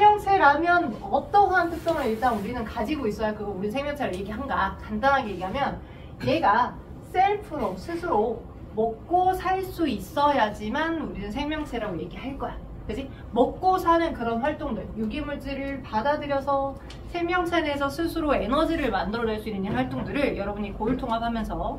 생명체라면 어떠한 특성을 일단 우리는 가지고 있어야 그거 우리 생명체를 얘기한가. 간단하게 얘기하면 얘가 셀프로 스스로 먹고 살 수 있어야지만 우리는 생명체라고 얘기할 거야. 그지? 먹고 사는 그런 활동들, 유기물질을 받아들여서 생명체 내에서 스스로 에너지를 만들어낼 수 있는 활동들을 여러분이 고율통합하면서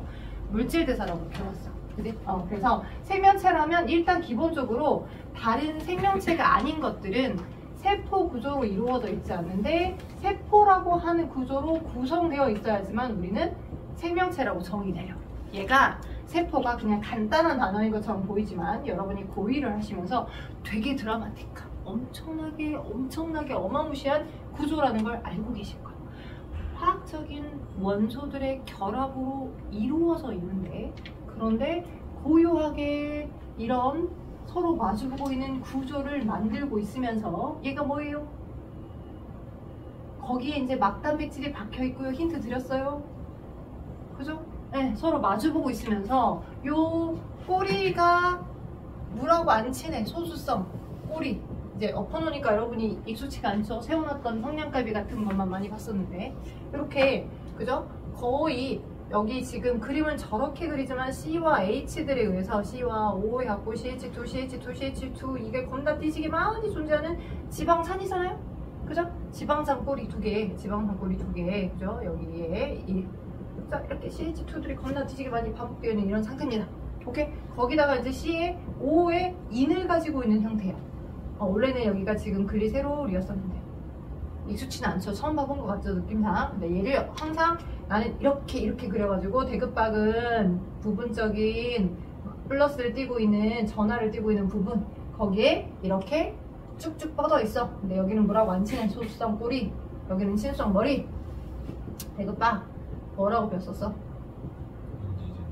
물질대사라고 배웠어. 그지? 그래서 생명체라면 일단 기본적으로 다른 생명체가 아닌 것들은 세포 구조로 이루어져 있지 않는데 세포라고 하는 구조로 구성되어 있어야지만 우리는 생명체라고 정의돼요. 얘가 세포가 그냥 간단한 단어인 것처럼 보이지만 여러분이 고의를 하시면서 되게 드라마틱한 엄청나게 어마무시한 구조라는 걸 알고 계실 거예요. 화학적인 원소들의 결합으로 이루어져 있는데 그런데 고요하게 이런 서로 마주보고 있는 구조를 만들고 있으면서 얘가 뭐예요? 거기에 이제 막단백질이 박혀 있고요. 힌트 드렸어요. 그죠? 네, 서로 마주보고 있으면서 요 꼬리가 물하고 안 친해. 소수성 꼬리. 이제 엎어놓으니까 여러분이 익숙치가 않죠. 세워놨던 성냥갈비 같은 것만 많이 봤었는데 이렇게 그죠? 거의 여기 지금 그림은 저렇게 그리지만 C와 H들에 의해서 C와 O 해갖고 CH2, CH2, CH2 이게 겁나 띠지게 많이 존재하는 지방산이잖아요? 그죠? 지방산 꼬리 두 개, 그죠? 여기에 이렇게 CH2들이 겁나 띠지게 많이 반복되어 있는 이런 상태입니다. 오케이? 거기다가 이제 C에 O에 인을 가지고 있는 형태예요. 원래는 여기가 지금 글리세롤이었었는데 익숙치는 않죠. 처음 봐본 것 같죠, 느낌상. 근데 얘를 항상 나는 이렇게 그려가지고 대극박은 부분적인 플러스를 띄고 있는 전하를 띄고 있는 부분 거기에 이렇게 쭉쭉 뻗어 있어. 근데 여기는 뭐라고 안 치는 소수성 꼬리, 여기는 친수성 머리. 대극박 뭐라고 배웠었어?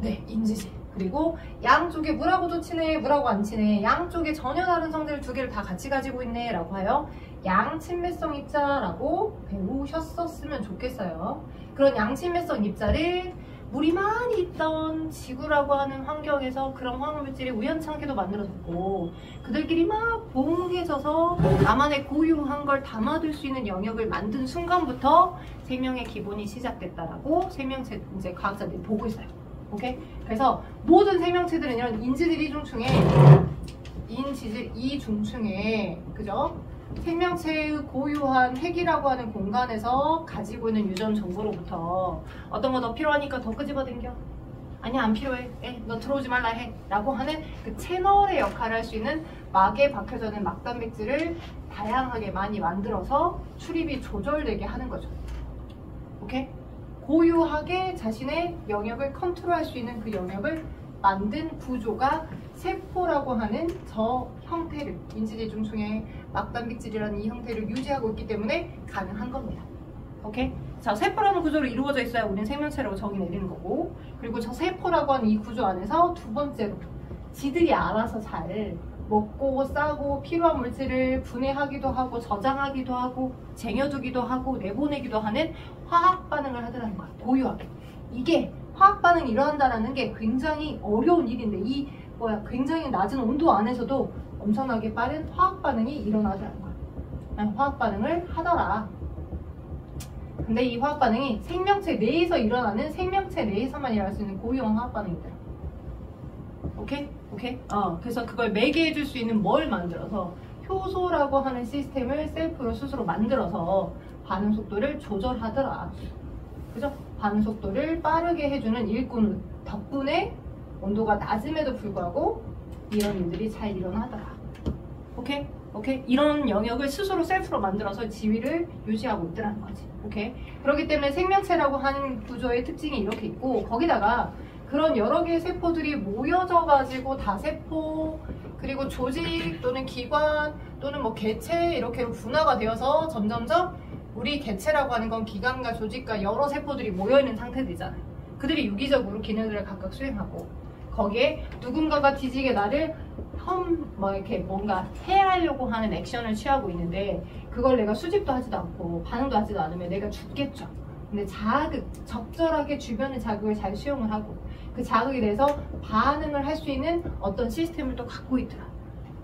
네, 인지질. 그리고 양쪽에 물하고도 친해, 물하고 안 친해. 양쪽에 전혀 다른 성질 두 개를 다 같이 가지고 있네 라고 하여 양친매성 입자라고 배우셨었으면 좋겠어요. 그런 양친매성 입자를 물이 많이 있던 지구라고 하는 환경에서 그런 화학물질이 우연찮게도 만들어졌고 그들끼리 막 봉해져서 나만의 고유한 걸 담아둘 수 있는 영역을 만든 순간부터 생명의 기본이 시작됐다라고 생명체 이제 과학자들이 보고 있어요. 오케이? 그래서 모든 생명체들은 이런 인지질 이중층에 인지질 이중층에 그죠? 생명체의 고유한 핵이라고 하는 공간에서 가지고 있는 유전 정보로부터 어떤 거 더 필요하니까 더 끄집어 당겨. 아니야 안 필요해. 너 들어오지 말라 해. 라고 하는 그 채널의 역할을 할 수 있는 막에 박혀져 있는 막단백질을 다양하게 많이 만들어서 출입이 조절되게 하는 거죠. 오케이? 고유하게 자신의 영역을 컨트롤할 수 있는 그 영역을 만든 구조가 세포라고 하는 저 형태를 인지지중층의 막단백질이라는 이 형태를 유지하고 있기 때문에 가능한 겁니다. 오케이? 자, 세포라는 구조로 이루어져 있어야 우리는 생명체라고 정의 내리는 거고 그리고 저 세포라고 하는 이 구조 안에서 두 번째로 지들이 알아서 잘 먹고 싸고 필요한 물질을 분해하기도 하고 저장하기도 하고 쟁여두기도 하고 내보내기도 하는 화학 반응을 하더라는 거야. 고유하게. 이게 화학 반응이 일어난다는 게 굉장히 어려운 일인데 이 굉장히 낮은 온도 안에서도 엄청나게 빠른 화학 반응이 일어나더라는 거야. 화학 반응을 하더라. 근데 이 화학 반응이 생명체 내에서 일어나는 생명체 내에서만 일어날 수 있는 고유한 화학 반응이더라. 오케이? 오케이? 그래서 그걸 매개해 줄 수 있는 뭘 만들어서 효소라고 하는 시스템을 셀프로 스스로 만들어서 반응 속도를 조절하더라. 그죠? 반응 속도를 빠르게 해주는 일꾼 덕분에 온도가 낮음에도 불구하고 이런 일들이 잘 일어나더라. 오케이? 오케이? 이런 영역을 스스로 셀프로 만들어서 지위를 유지하고 있더라는 거지. 오케이? 그렇기 때문에 생명체라고 하는 구조의 특징이 이렇게 있고 거기다가 그런 여러 개의 세포들이 모여져 가지고 다세포 그리고 조직 또는 기관 또는 뭐 개체 이렇게 분화가 되어서 점점점 우리 개체라고 하는 건 기관과 조직과 여러 세포들이 모여있는 상태들이잖아요. 그들이 유기적으로 기능들을 각각 수행하고 거기에 누군가가 뒤지게 나를 이렇게 뭔가 해하려고 하는 액션을 취하고 있는데 그걸 내가 수집도 하지도 않고 반응도 하지도 않으면 내가 죽겠죠. 근데 적절하게 주변의 자극을 잘 수용을 하고 그 자극에 대해서 반응을 할 수 있는 어떤 시스템을 또 갖고 있더라.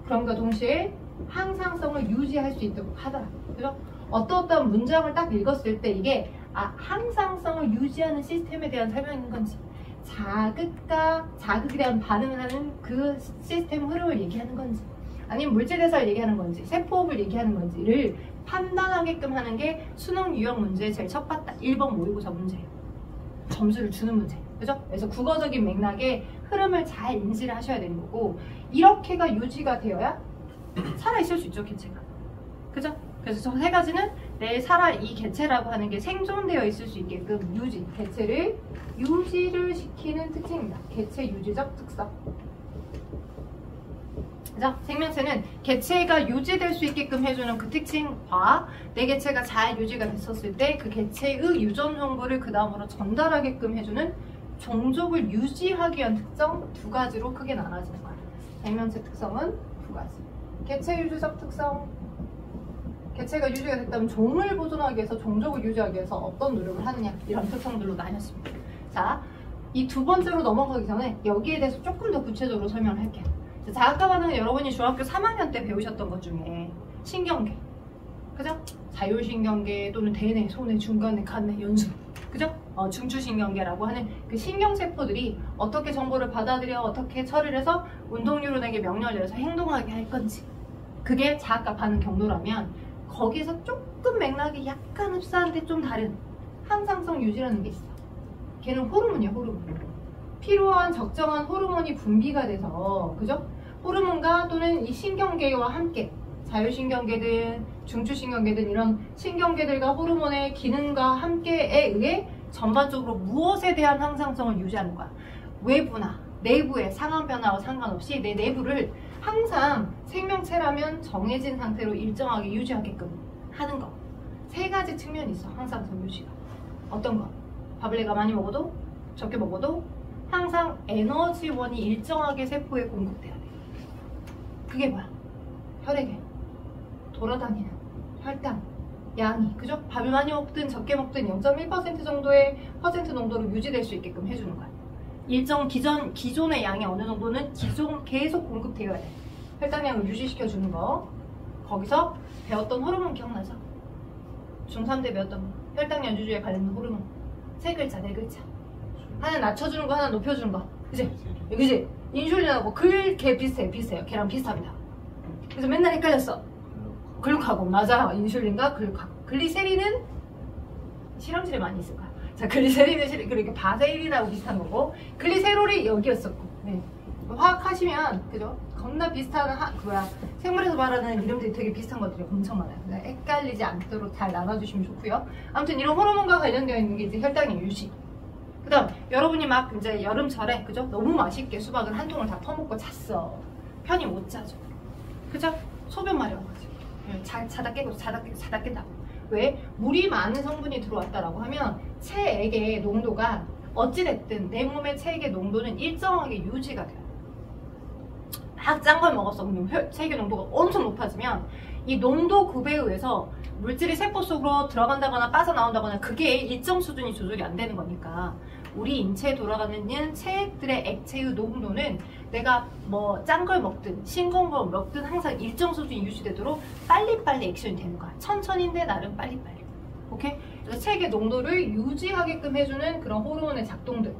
그럼과 동시에 항상성을 유지할 수 있도록 하더라. 그죠? 어떤 문장을 딱 읽었을 때 이게 항상성을 유지하는 시스템에 대한 설명인 건지, 자극에 대한 반응을 하는 그 시스템 흐름을 얘기하는 건지, 아니면 물질대사를 얘기하는 건지, 세포호흡을 얘기하는 건지를 판단하게끔 하는 게 수능 유형 문제의 제일 첫 바탕 1번 모의고사 문제예요. 점수를 주는 문제. 그죠? 그래서 국어적인 맥락의 흐름을 잘 인지를 하셔야 되는 거고, 이렇게가 유지가 되어야 살아있을 수 있죠, 개체가. 그죠? 그래서 저 세 가지는 이 개체라고 하는 게 생존되어 있을 수 있게끔 개체를 유지를 시키는 특징입니다. 개체 유지적 특성. 그죠? 생명체는 개체가 유지될 수 있게끔 해주는 그 특징과 내 개체가 잘 유지가 됐었을 때 그 개체의 유전 정보를 그 다음으로 전달하게끔 해주는 종족을 유지하기 위한 특성 두 가지로 크게 나눠지는 거예요. 생명체 특성은 두 가지. 개체 유지적 특성. 개체가 유지가 됐다면 종을 보존하기 위해서, 종족을 유지하기 위해서 어떤 노력을 하느냐, 이런 특성들로 나뉘었습니다. 자, 이 두 번째로 넘어가기 전에 여기에 대해서 조금 더 구체적으로 설명을 할게요. 자극과 반응은 여러분이 중학교 3학년 때 배우셨던 것 중에 신경계, 그죠? 자율신경계 또는 대뇌, 소뇌, 중간뇌, 간뇌, 연수, 그죠? 중추신경계라고 하는 그 신경세포들이 어떻게 정보를 받아들여 어떻게 처리를 해서 운동뉴런에게 명령을 내려서 행동하게 할 건지, 그게 자극과 반응 경로라면 거기에서 조금 맥락이 약간 흡사한데 좀 다른 항상성 유지라는 게 있어. 걔는 호르몬이야, 호르몬. 필요한 적정한 호르몬이 분비가 돼서, 그죠? 호르몬과 또는 이 신경계와 함께, 자율신경계든 중추신경계든 이런 신경계들과 호르몬의 기능과 함께에 의해 전반적으로 무엇에 대한 항상성을 유지하는 거야. 외부나 내부의 상황 변화와 상관없이 내 내부를 항상 생명체라면 정해진 상태로 일정하게 유지하게끔 하는 거. 세 가지 측면이 있어, 항상성 유지가. 어떤 거? 밥을 내가 많이 먹어도 적게 먹어도 항상 에너지원이 일정하게 세포에 공급돼야 돼. 그게 뭐야? 혈액에 돌아다니는 혈당 양이, 그죠? 밥을 많이 먹든 적게 먹든 0.1% 정도의 퍼센트 농도로 유지될 수 있게끔 해주는 거야. 일정 기존의 양이 어느 정도는 계속 공급되어야 돼. 혈당량을 유지시켜주는 거. 거기서 배웠던 호르몬 기억나죠? 중3 때 배웠던 거. 혈당량 유지에 관련된 호르몬. 세 글자, 네 글자. 하나 낮춰주는 거, 하나 높여주는 거. 그치? 그치? 인슐린하고 걔 비슷해요. 걔랑 비슷합니다. 그래서 맨날 헷갈렸어. 글루카고, 맞아. 인슐린과 글루카고. 글리세린은 실험실에 많이 있을 거야. 자, 글리세린은 그렇게 바세린하고 비슷한 거고, 글리세롤이 여기였었고. 네. 화학하시면, 그죠? 겁나 비슷한 생물에서 말하는 이름들이 되게 비슷한 것들이 엄청 많아요. 헷갈리지 않도록 잘 나눠주시면 좋고요. 아무튼 이런 호르몬과 관련되어 있는 게 이제 혈당의 유지. 그 다음, 여러분이 막 이제 여름철에, 그죠? 너무 맛있게 수박을 한 통을 다 퍼먹고 잤어. 편히 못 자죠. 그죠? 소변 마려워가지고. 자다 깬다고. 왜? 물이 많은 성분이 들어왔다라고 하면 체액의 농도가 어찌됐든 내 몸의 체액의 농도는 일정하게 유지가 돼요. 막 짠 걸 먹었어. 그럼 체액의 농도가 엄청 높아지면 이 농도 급에 의해서 물질이 세포 속으로 들어간다거나 빠져나온다거나 그게 일정 수준이 조절이 안 되는 거니까 우리 인체에 돌아가는 체액들의 액체의 농도는 내가 뭐 짠 걸 먹든 싱거운 걸 먹든 항상 일정 수준이 유지되도록 빨리빨리 액션이 되는 거야. 천천히인데 나름 빨리빨리. 오케이? 그래서 체액의 농도를 유지하게끔 해주는 그런 호르몬의 작동들.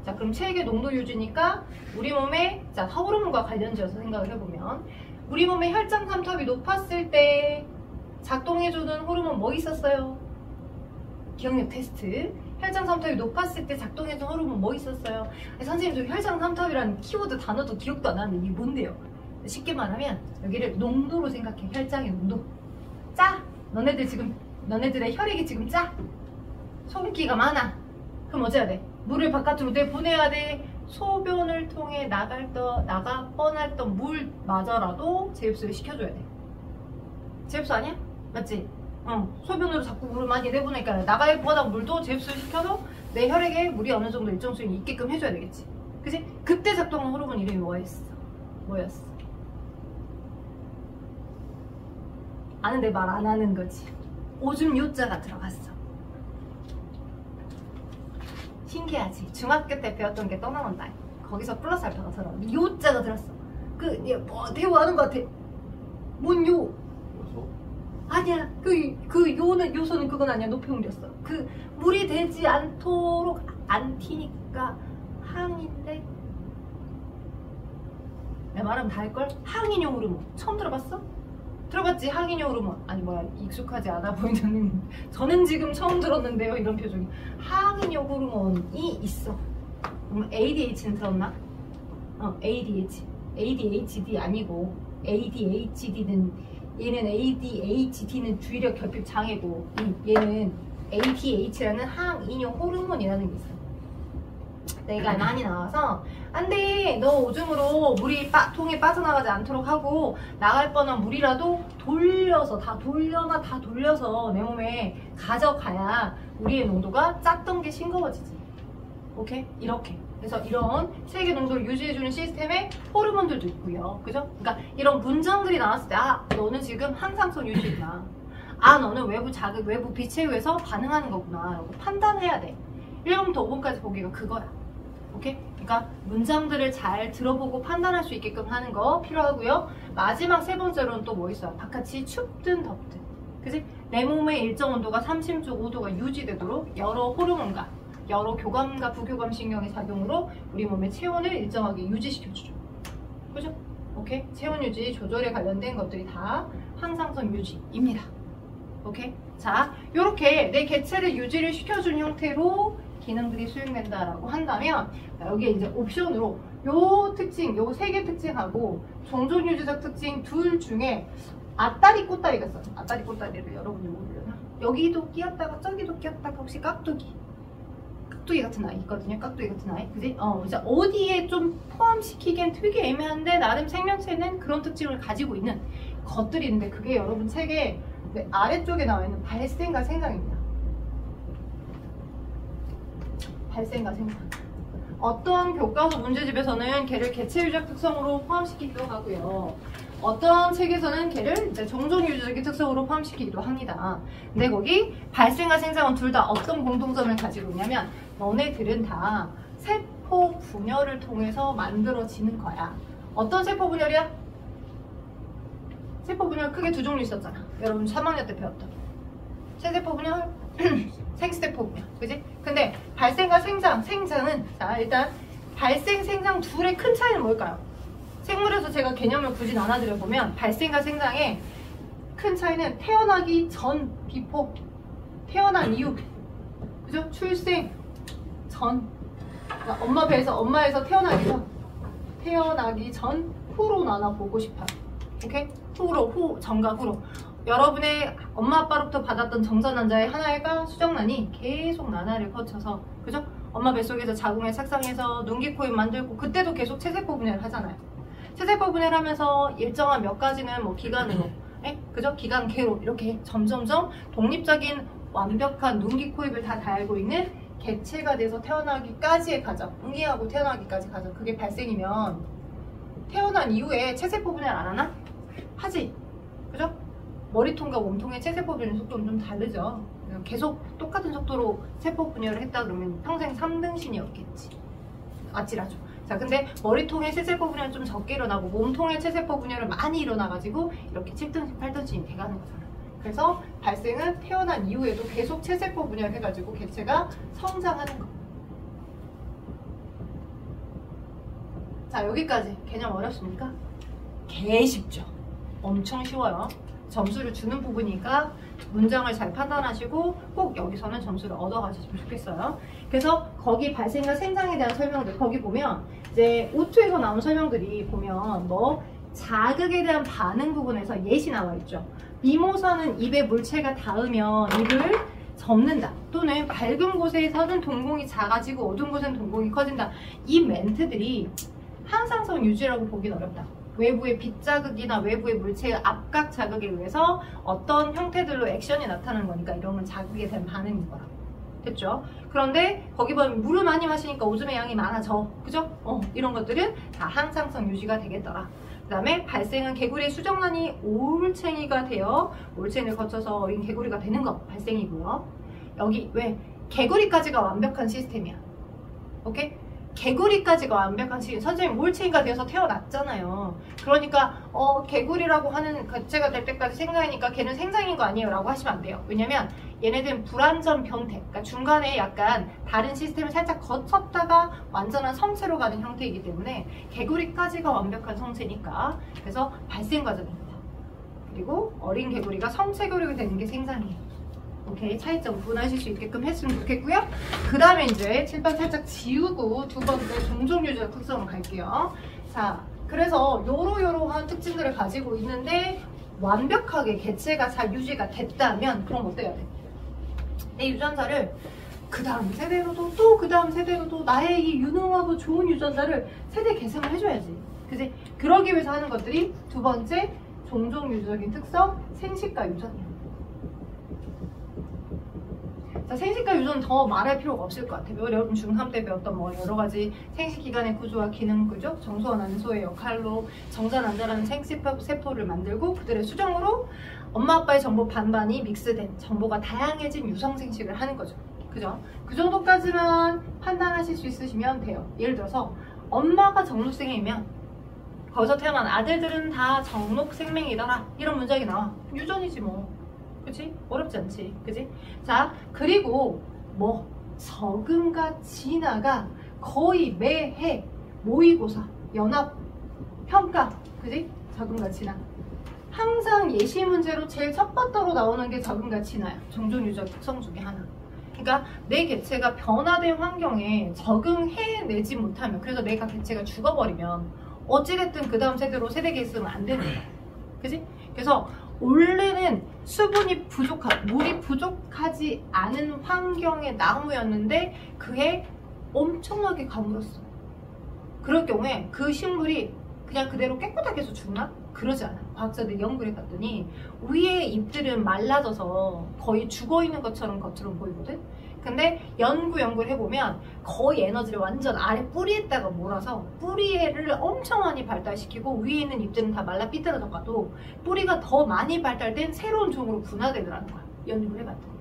자, 그럼 체액의 농도 유지니까 우리 몸에, 자, 호르몬과 관련지어서 생각을 해보면 우리 몸의 혈장 삼투압이 높았을 때 작동해주는 호르몬 뭐 있었어요? 기억력 테스트. 혈장 삼투압이 높았을 때 작동해주는 호르몬 뭐 있었어요? 선생님, 저 혈장 삼투압이라는 키워드 단어도 기억도 안 나는데 이게 뭔데요? 쉽게 말하면 여기를 농도로 생각해. 혈장의 농도. 짜! 너네들의 혈액이 지금 짜! 소금기가 많아. 그럼 어째야 돼? 물을 바깥으로 내보내야 돼. 소변을 통해 나가 뻔했던 물마저라도 재흡수를 시켜줘야 돼. 재흡수 아니야? 맞지? 소변으로 자꾸 물을 많이 내보내니까 나갈 뻔한 물도 재흡수를 시켜서 내 혈액에 물이 어느 정도 일정 수준이 있게끔 해줘야 되겠지. 그치? 그때 작동한 호르몬 이름이 뭐였어? 아는데 말 안 하는 거지. 오줌 요자가 들어갔어. 신기하지? 중학교 때 배웠던 게 떠나온다. 거기서 플러스 알파가 들어. 요자가 들었어. 대화하는 것 같아. 뭔 요? 요소? 아니야. 그 요소는 그건 아니야. 노폐물이었어. 그 물이 되지 않도록 안 튀니까 항인데. 내 말하면 다 할걸? 항인용 호르몬. 처음 들어봤어? 들어봤지? 항인용 호르몬. 아니 뭐야 익숙하지 않아 보이는 저는 지금 처음 들었는데요 이런 표정이. 항인용 호르몬이 있어. ADH는 들었나? ADHD 아니고 ADHD는 얘는 ADHD는 주의력 결핍 장애고 얘는 ADH라는 항인용 호르몬이라는 게 있어. 내가 많이 나와서 안돼 너 오줌으로 물이 통에 빠져나가지 않도록 하고 나갈 뻔한 물이라도 다 돌려서 내 몸에 가져가야 우리의 농도가 짰던 게 싱거워지지. 오케이? 이렇게. 그래서 이런 세계 농도를 유지해주는 시스템에 호르몬들도 있고요. 그죠? 그러니까 이런 문장들이 나왔을 때 너는 지금 항상성 유지구나. 너는 외부 자극, 외부 빛에 의해서 반응하는 거구나 라고 판단해야 돼. 1번부터 5번까지 보기가 그거야. 오케이? 그러니까 문장들을 잘 들어보고 판단할 수 있게끔 하는 거 필요하고요. 마지막 세 번째로는 또 뭐 있어요? 바깥이 춥든 덥든. 그지? 내 몸의 일정 온도가 36.5도가 유지되도록 여러 호르몬과 여러 교감과 부교감 신경의 작용으로 우리 몸의 체온을 일정하게 유지시켜주죠. 그죠? 오케이? 체온 유지 조절에 관련된 것들이 다 항상성 유지입니다. 오케이? 자, 요렇게 내 개체를 유지를 시켜준 형태로 기능들이 수행된다라고 한다면 여기에 이제 옵션으로 요 특징, 요 세 개 특징하고 종존 유지적 특징 둘 중에 앞다리 꽃다리가 있어요. 앞다리 꽃다리를 여러분이 모르려나? 여기도 끼었다가 저기도 끼었다가 혹시 깍두기 같은 아이 있거든요. 깍두기 같은 아이. 그지? 이제 어디에 좀 포함시키기엔 되게 애매한데 나름 생명체는 그런 특징을 가지고 있는 것들이 있는데 그게 여러분 책의 아래쪽에 나와 있는 발생과 생장입니다. 발생과 생장. 어떤 교과서 문제집에서는 걔를 개체 유지적 특성으로 포함시키기도 하고요. 어떤 책에서는 걔를 이제 종존 유지적인 특성으로 포함시키기도 합니다. 근데 거기 발생과 생장은 둘 다 어떤 공통점을 가지고 있냐면 너네들은 다 세포 분열을 통해서 만들어지는 거야. 어떤 세포 분열이야? 세포 분열 크게 두 종류 있었잖아. 여러분 3학년 때 배웠던 세세포 분열, 생세포 분열. 그지? 근데 발생과 생장은 자 일단 발생, 생장 둘의 큰 차이는 뭘까요? 생물에서 제가 개념을 굳이 나눠드려보면 발생과 생장의 큰 차이는 태어나기 전, 비포, 태어난 이후, 그죠? 출생 전, 그러니까 엄마에서 태어나기 전, 후로 나눠보고 싶어요. 오케이? 전과 후로. 여러분의 엄마 아빠로부터 받았던 정전환자의 하나가 수정란이 계속 나날을 거쳐서, 그죠? 엄마 뱃속에서 자궁에 착상해서 눈, 귀, 코, 입 만들고 그때도 계속 체세포 분해를 하잖아요. 체세포 분해를 하면서 일정한 몇 가지는 뭐 기관으로, 그죠? 기관계로 이렇게 점점점 독립적인 완벽한 눈, 귀, 코, 입을 다 알고 있는 개체가 돼서 태어나기까지의 과정, 응이하고 태어나기까지 과정, 그게 발생이면 태어난 이후에 체세포 분해를 안 하나? 하지. 그죠? 머리통과 몸통의 체세포 분해 속도는 좀 다르죠. 계속 똑같은 속도로 세포 분열을 했다 그러면 평생 3등신이었겠지. 아찔하죠. 자, 근데 머리통의 체세포 분열은 좀 적게 일어나고 몸통의 체세포 분열은 많이 일어나가지고 이렇게 7등신, 8등신이 돼가는 거잖아. 그래서 발생은 태어난 이후에도 계속 체세포 분열 해가지고 개체가 성장하는 거. 자, 여기까지 개념 어렵습니까? 개 쉽죠. 엄청 쉬워요. 점수를 주는 부분이니까 문장을 잘 판단하시고 꼭 여기서는 점수를 얻어가시면 좋겠어요. 그래서 거기 발생과 생장에 대한 설명들 거기 보면 이제 O2에서 나온 설명들이 보면 뭐 자극에 대한 반응 부분에서 예시 나와 있죠. 미모선은 입에 물체가 닿으면 입을 접는다. 또는 밝은 곳에서는 동공이 작아지고 어두운 곳에는 동공이 커진다. 이 멘트들이 항상성 유지라고 보긴 어렵다. 외부의 빛 자극이나 외부의 물체의 압각 자극에 의해서 어떤 형태들로 액션이 나타나는 거니까 이런 건 자극에 대한 반응인 거라고. 됐죠? 그런데 거기 보면 물을 많이 마시니까 오줌의 양이 많아져. 그죠? 이런 것들은 다 항상성 유지가 되겠더라. 그 다음에 발생은 개구리의 수정란이 올챙이가 되어 올챙이를 거쳐서 어린 개구리가 되는 거 발생이고요. 여기 왜? 개구리까지가 완벽한 시스템이야. 오케이? 개구리까지가 완벽한 시인. 선생님 몰치기가 되어서 태어났잖아요. 그러니까 개구리라고 하는 개체가 될 때까지 생강이니까 걔는 생강인 거 아니에요 라고 하시면 안 돼요. 왜냐면 얘네들은 불완전 병태, 그러니까 중간에 약간 다른 시스템을 살짝 거쳤다가 완전한 성체로 가는 형태이기 때문에 개구리까지가 완벽한 성체니까. 그래서 발생 과정입니다. 그리고 어린 개구리가 성체 개구리가 되는 게 생강이에요. 오케이, 차이점 구분하실 수 있게끔 했으면 좋겠고요. 그 다음에 이제 칠판 살짝 지우고 두 번째 종종 유전자 특성을 갈게요. 자, 그래서 요러요러한 특징들을 가지고 있는데 완벽하게 개체가 잘 유지가 됐다면 그럼 어때야 돼? 내 유전자를 그 다음 세대로도 또 그 다음 세대로도 나의 이 유능하고 좋은 유전자를 세대 계승을 해줘야지. 그지? 그러기 위해서 하는 것들이 두 번째 종종 유전적인 특성, 생식과 유전이야. 자, 생식과 유전은 더 말할 필요가 없을 것 같아요. 여러분 중3 때 배웠던 뭐 여러 가지 생식기관의 구조와 기능, 그죠? 정소와 난소의 역할로 정자, 난자라는 생세포를 만들고 그들의 수정으로 엄마 아빠의 정보 반반이 믹스된 정보가 다양해진 유성생식을 하는 거죠. 그죠? 그 정도까지만 판단하실 수 있으시면 돼요. 예를 들어서 엄마가 정록생이면 거기서 태어난 아들들은 다 정록생명이더라. 이런 문장이 나와. 유전이지 뭐. 그치? 어렵지 않지. 그치? 자, 그리고 뭐 적응과 진화가 거의 매해 모의고사, 연합, 평가, 그치? 적응과 진화. 항상 예시 문제로 제일 첫 번째로 나오는 게 적응과 진화야. 종종 유전 특성 중에 하나. 그러니까 내 개체가 변화된 환경에 적응해내지 못하면, 그래서 내가 개체가 죽어버리면 어찌됐든 그 다음 세대로 세대 계승은 안 되는 거야. 그치? 그래서 원래는 수분이 물이 부족하지 않은 환경의 나무였는데 그해 엄청나게 가물었어. 그럴 경우에 그 식물이 그냥 그대로 깨끗하게 해서 죽나? 그러지 않아. 과학자들이 연구를 해봤더니 위에 잎들은 말라져서 거의 죽어있는 것처럼 겉으로 보이거든? 근데 연구를 해보면 거의 에너지를 완전 아래 뿌리에다가 몰아서 뿌리를 엄청 많이 발달시키고 위에 있는 잎들은 다 말라 삐뚤어져 가도 뿌리가 더 많이 발달된 새로운 종으로 분화되더라는 거야. 연구를 해봤더니.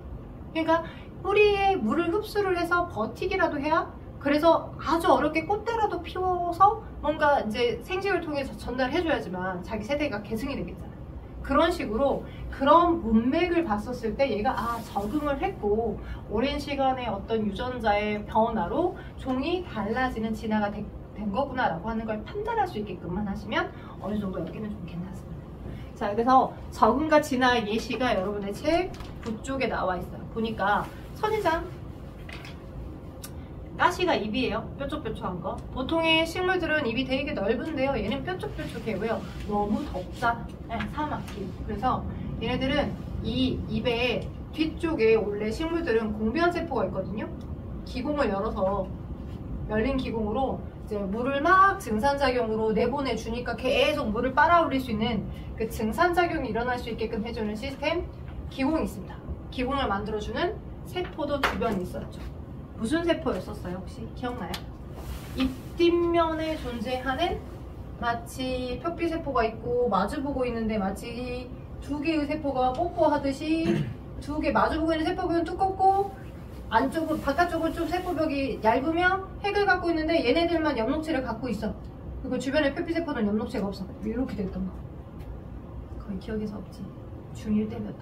그러니까 뿌리에 물을 흡수를 해서 버티기라도 해야, 그래서 아주 어렵게 꽃대라도 피워서 뭔가 이제 생식을 통해서 전달해줘야지만 자기 세대가 계승이 되겠잖아. 그런 식으로 그런 문맥을 봤었을 때 얘가 적응을 했고 오랜 시간의 어떤 유전자의 변화로 종이 달라지는 진화가 된 거구나 라고 하는 걸 판단할 수 있게끔만 하시면 어느 정도 여기는 좀 괜찮습니다. 자, 그래서 적응과 진화 예시가 여러분의 책 북쪽에 나와 있어요. 보니까 선인장 가시가 입이에요. 뾰족뾰족한 거. 보통의 식물들은 입이 되게 넓은데요. 얘는 뾰족뾰족해요. 왜요? 너무 덥잖아. 네, 사막기. 그래서 얘네들은 이 입의 뒤쪽에 원래 식물들은 공변세포가 있거든요. 기공을 열어서 열린 기공으로 이제 물을 막 증산작용으로 내보내주니까 계속 물을 빨아올릴 수 있는 그 증산작용이 일어날 수 있게끔 해주는 시스템 기공이 있습니다. 기공을 만들어주는 세포도 주변에 있었죠. 무슨 세포였었어요? 혹시 기억나요? 잎 뒷면에 존재하는 마치 표피세포가 있고 마주보고 있는데 마치 두 개의 세포가 뽀뽀하듯이 두 개 마주보고 있는 세포벽은 두껍고 안쪽은 바깥쪽은 좀 세포벽이 얇으며 핵을 갖고 있는데 얘네들만 엽록체를 갖고 있어. 그리고 주변에 표피세포는 엽록체가 없어. 이렇게 됐던 거. 거의 기억에서 없지. 중1 때였던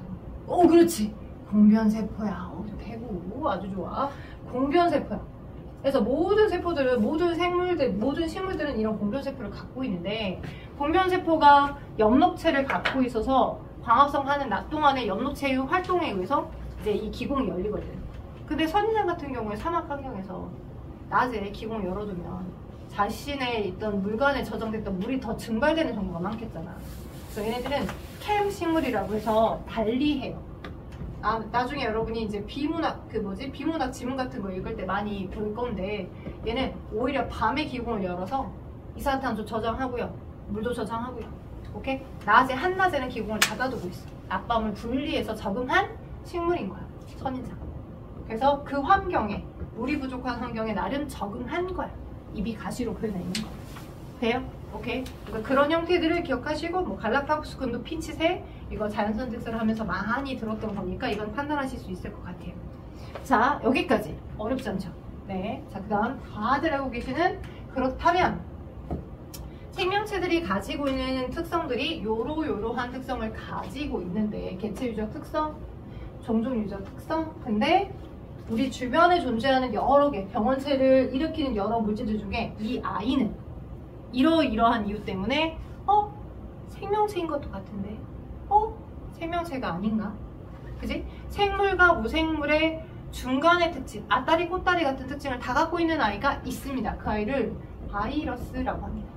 거. 그렇지. 공변세포야. 대구 아주 좋아. 공변세포야. 그래서 모든 세포들은, 모든 생물들, 모든 식물들은 이런 공변세포를 갖고 있는데 공변세포가 엽록체를 갖고 있어서 광합성하는 낮 동안의 엽록체의 활동에 의해서 이제 이 기공이 열리거든. 근데 선인장 같은 경우에 사막 환경에서 낮에 기공을 열어두면 자신의 있던 물관에 저장됐던 물이 더 증발되는 경우가 많겠잖아. 그래서 얘네들은 캠 식물이라고 해서 달리해요. 나중에 여러분이 이제 비문학 비문학 지문 같은 거 읽을 때 많이 볼 건데 얘는 오히려 밤에 기공을 열어서 이산화탄소 저장하고요, 물도 저장하고요. 오케이? 낮에 한낮에는 기공을 닫아두고 있어. 낮밤을 분리해서 적응한 식물인 거야, 선인장. 그래서 그 환경에, 물이 부족한 환경에 나름 적응한 거야. 입이 가시로 그려져 있는 거야. 돼요? 오케이? 그러니까 그런 형태들을 기억하시고, 뭐 갈라파고스군도 핀칫에 이거 자연선 즉사를 하면서 많이 들었던 거니까 이건 판단하실 수 있을 것 같아요. 자, 여기까지 어렵지 않죠? 네. 자, 그 다음 다들 알고 계시는 그렇다면 생명체들이 가지고 있는 특성들이 요러요러한 특성을 가지고 있는데 개체 유적 특성, 종족 유적 특성. 근데 우리 주변에 존재하는 여러 개 병원체를 일으키는 여러 물질들 중에 이 아이는 이러이러한 이유 때문에 생명체인 것도 같은데 생명체가 아닌가? 그지? 생물과 무생물의 중간의 특징, 아따리 꼬따리 같은 특징을 다 갖고 있는 아이가 있습니다. 그 아이를 바이러스라고 합니다.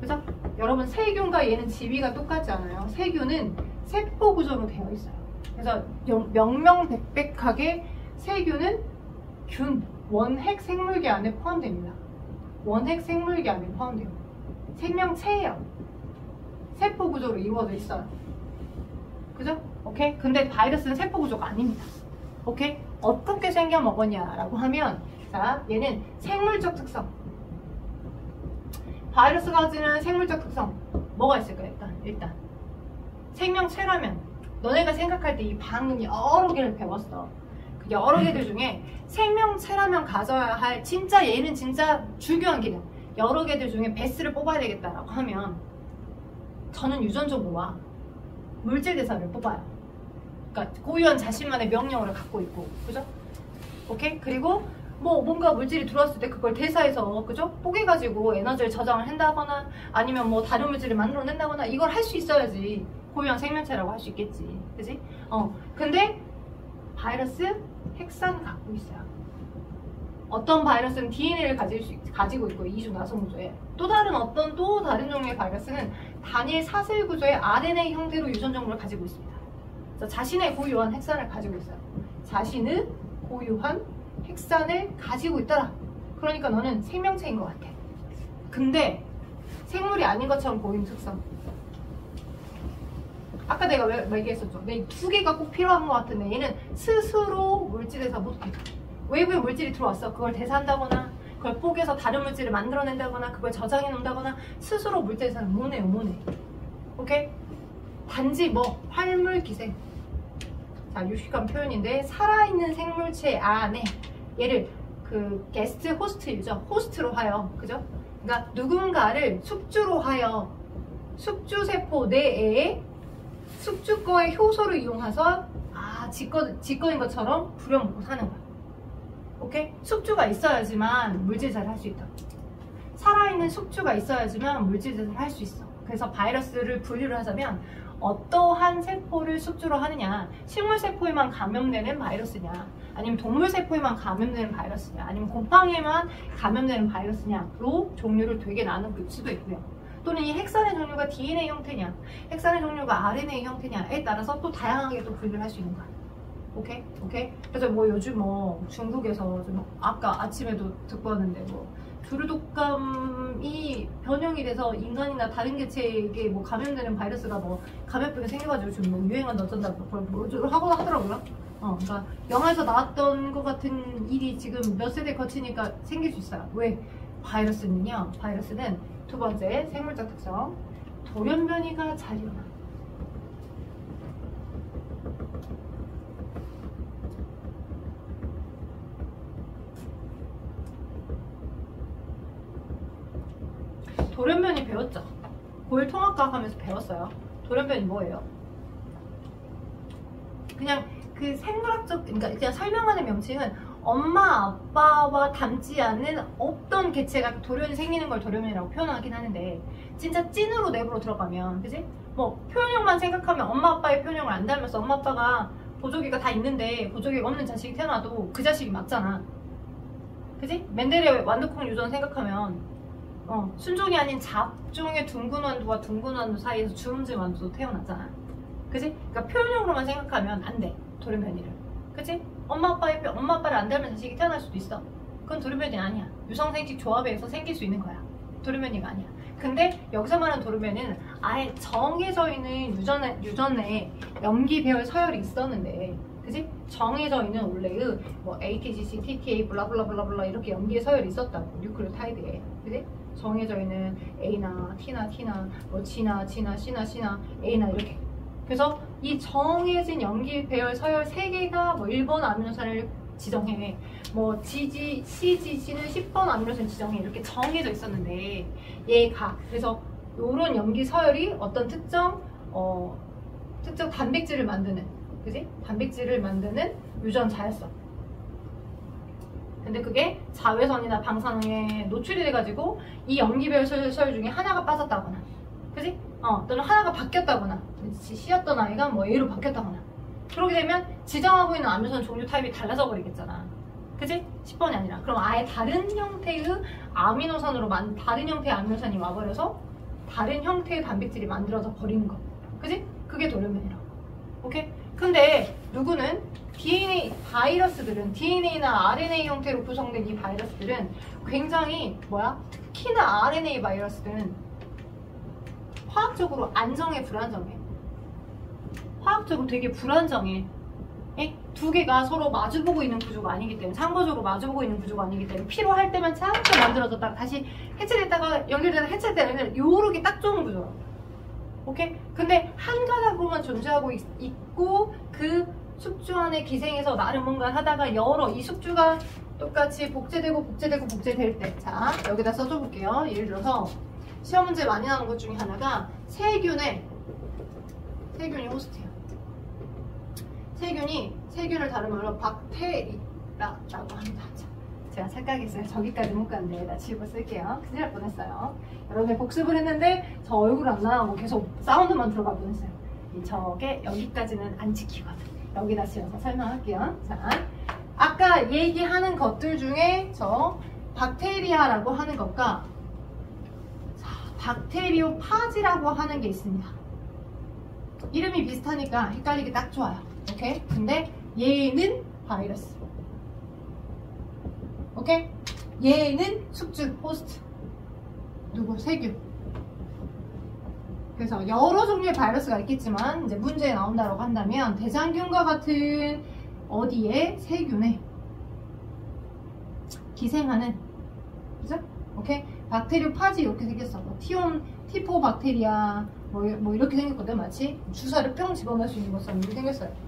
그죠? 여러분 세균과 얘는 지위가 똑같지 않아요. 세균은 세포 구조로 되어 있어요. 그래서 명명백백하게 세균은 균, 원핵 생물계 안에 포함됩니다. 원핵 생물계 안에 포함돼요. 생명체예요. 세포 구조로 이루어져 있어요. 그죠? 오케이? 근데 바이러스는 세포 구조가 아닙니다. 오케이? 어떻게 생겨 먹었냐라고 하면, 자, 얘는 생물적 특성. 바이러스가 가지는 생물적 특성 뭐가 있을까요? 일단 생명체라면 너네가 생각할 때 이 방은 여러 개를 배웠어. 그 여러 개들 중에 생명체라면 가져야 할 진짜 얘는 진짜 중요한 기능 여러 개들 중에 베스트를 뽑아야 되겠다라고 하면 저는 유전정보와 물질 대사를 뽑아요. 그러니까 고유한 자신만의 명령어를 갖고 있고, 그죠? 오케이? 그리고 뭐 뭔가 물질이 들어왔을 때 그걸 대사해서, 그죠? 뽀개가지고 에너지를 저장을 한다거나 아니면 뭐 다른 물질을 만들어낸다거나 이걸 할 수 있어야지 고유한 생명체라고 할 수 있겠지. 그지? 근데 바이러스 핵산 갖고 있어요. 어떤 바이러스는 DNA를 가지고 있고 이중 나성 구조에 또 다른 종류의 바이러스는 단일 사슬 구조의 RNA 형태로 유전 정보를 가지고 있습니다. 그래서 자신의 고유한 핵산을 가지고 있어요. 자신은 고유한 핵산을 가지고 있더라. 그러니까 너는 생명체인 것 같아. 근데 생물이 아닌 것처럼 보이는 특성. 아까 내가 왜 얘기했었죠. 내 두 개가 꼭 필요한 것 같은데 얘는 스스로 물질에서 못해. 외부의 물질이 들어왔어. 그걸 대사한다거나 그걸 뽀개서 다른 물질을 만들어낸다거나 그걸 저장해 놓는다거나 스스로 물질에서는 못해요. 오케이? 단지 활물기생. 자, 유식한 표현인데 살아있는 생물체 안에 얘를 그 게스트 호스트 유저 호스트로 하여, 그죠? 그러니까 누군가를 숙주로 하여 숙주세포 내에 숙주거의 효소를 이용해서 지꺼인 것처럼 부려먹고 사는 거야. 오케이? 숙주가 있어야지만 물질제를 할 수 있다. 살아있는 숙주가 있어야지만 물질제를 할 수 있어. 그래서 바이러스를 분류를 하자면 어떠한 세포를 숙주로 하느냐, 식물세포에만 감염되는 바이러스냐, 아니면 동물세포에만 감염되는 바이러스냐, 아니면 곰팡이에만 감염되는 바이러스냐로 종류를 되게 나눌 수도 있고요. 또는 이 핵산의 종류가 DNA 형태냐, 핵산의 종류가 RNA 형태냐에 따라서 또 다양하게 또 분류를 할 수 있는 거야. 오케이? 그래서 요즘 중국에서 아까 아침에도 듣고 왔는데 주류독감이 변형이 돼서 인간이나 다른 개체에게 감염되는 바이러스가 감염병이 생겨가지고 지금 유행한다 어쩐다고 그걸 하고 하더라고요. 그러니까 영화에서 나왔던 것 같은 일이 지금 몇 세대 거치니까 생길 수 있어요. 왜? 바이러스는요. 바이러스는 두 번째 생물적 특성, 돌연변이가 잘 일어나. 돌연변이 배웠죠? 고일 통합과학 하면서 배웠어요. 돌연변이 뭐예요? 그냥 그 생물학적, 그러니까 그냥 설명하는 명칭은 엄마 아빠와 닮지 않는 어떤 개체가 돌연이 생기는 걸 돌연변이라고 표현하긴 하는데, 진짜 찐으로 내부로 들어가면, 그지? 표현형만 생각하면 엄마 아빠의 표현형을 안 닮아서 엄마 아빠가 보조개가 다 있는데 보조개가 없는 자식이 태어나도 그 자식이 맞잖아. 그지? 맨델의 완두콩 유전 생각하면 순종이 아닌 잡종의 둥근완두와 둥근완두 사이에서 주름진 완두도 태어났잖아. 그지? 그러니까 표현형으로만 생각하면 안 돼. 돌연변이를. 그치? 엄마 아빠를 안 닮은 자식이 태어날 수도 있어. 그건 돌연변이 아니야. 유성생식 조합에 의해서 생길 수 있는 거야. 돌연변이가 아니야. 근데 여기서 말하는 돌연변이는 아예 정해져 있는 유전에 염기 배열 서열이 있었는데, 그치? 정해져 있는 원래의 ATGC, TTA, 블라블라블라블라 이렇게 염기의 서열이 있었다고. 뉴클레오타이드에. 그치? 정해져 있는 A나 T나 G나 C나 A나 이렇게. 그래서 이 정해진 염기 배열 서열 3개가 1번 아미노산을 지정해. 뭐 GG, CGC는 10번 아미노산 지정해. 이렇게 정해져 있었는데 얘가 그래서 요런 염기 서열이 어떤 특정 단백질을 만드는, 그지? 단백질을 만드는 유전자였어. 근데 그게 자외선이나 방사능에 노출이 돼가지고 이 염기별 서열 중에 하나가 빠졌다거나, 그지? 또는 하나가 바뀌었다거나, C였던 아이가 뭐 A로 바뀌었다거나, 그렇게 되면 지정하고 있는 아미노산 종류 타입이 달라져 버리겠잖아. 그지? 10번이 아니라. 그럼 아예 다른 형태의 아미노산으로 다른 형태의 아미노산이 와버려서 다른 형태의 단백질이 만들어져 버리는 거. 그지? 그게 돌연변이라고. 오케이? 근데 누구는 DNA, 바이러스들은 DNA나 RNA 형태로 구성된 이 바이러스들은 굉장히 특히나 RNA 바이러스들은 화학적으로 안정해, 불안정해? 화학적으로 되게 불안정해. 두 개가 서로 마주보고 있는 구조가 아니기 때문에, 상호적으로 마주보고 있는 구조가 아니기 때문에 필요할 때만 잠깐 만들어졌다가 다시 해체됐다가 연결되다가 해체됐다가 요렇게 딱 좋은 구조라고. 오케이? 근데 한 가닥으로만 존재하고 있고 그 숙주 안에 기생해서 나름 뭔가 하다가 이 숙주가 똑같이 복제될 때, 자 여기다 써줘 볼게요. 예를 들어서 시험 문제 많이 나오는 것 중에 하나가 세균이 호스트예요. 세균을 다른 말로 박테리아라고 합니다. 제가 착각했어요. 저기까지 못 갔는데 나 집어 쓸게요. 큰일 날 뻔했어요. 여러분들 복습을 했는데 저 얼굴 안 나가고 계속 사운드만 들어가 뻔했어요. 저게 여기까지는 안 지키거든. 여기다 지어서 설명할게요. 자, 아까 얘기하는 것들 중에 저 박테리아라고 하는 것과 박테리오파지라고 하는 게 있습니다. 이름이 비슷하니까 헷갈리기 딱 좋아요. 오케이? 근데 얘는 바이러스. 오케이? 얘는 숙주, 호스트. 세균. 그래서 여러 종류의 바이러스가 있겠지만 이제 문제에 나온다고 한다면 대장균과 같은 어디에 세균에 기생하는, 그죠? 오케이? 박테리오파지 이렇게 생겼어. 티포 박테리아 뭐 이렇게 생겼거든. 마치 주사를 뿅 집어넣을 수 있는 것처럼 이렇게 생겼어요.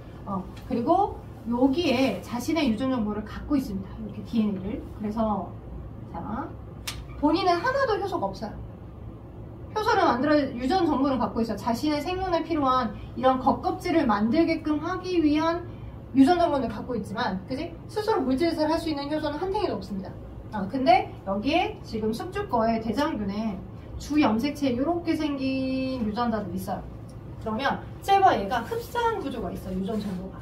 그리고 여기에 자신의 유전 정보를 갖고 있습니다. 이렇게 DNA를. 그래서 자, 본인은 하나도 효소가 없어요. 효소를 유전 정보를 갖고 있어요. 자신의 생존에 필요한 이런 겉껍질을 만들게끔 하기 위한 유전 정보를 갖고 있지만, 그지? 스스로 물질을 할 수 있는 효소는 한 탱이도 없습니다. 근데 여기에 지금 숙주 거에 대장균에 주 염색체 이렇게 생긴 유전자들이 있어요. 그러면 쟤와 얘가 흡사한 구조가 있어. 유전 정보가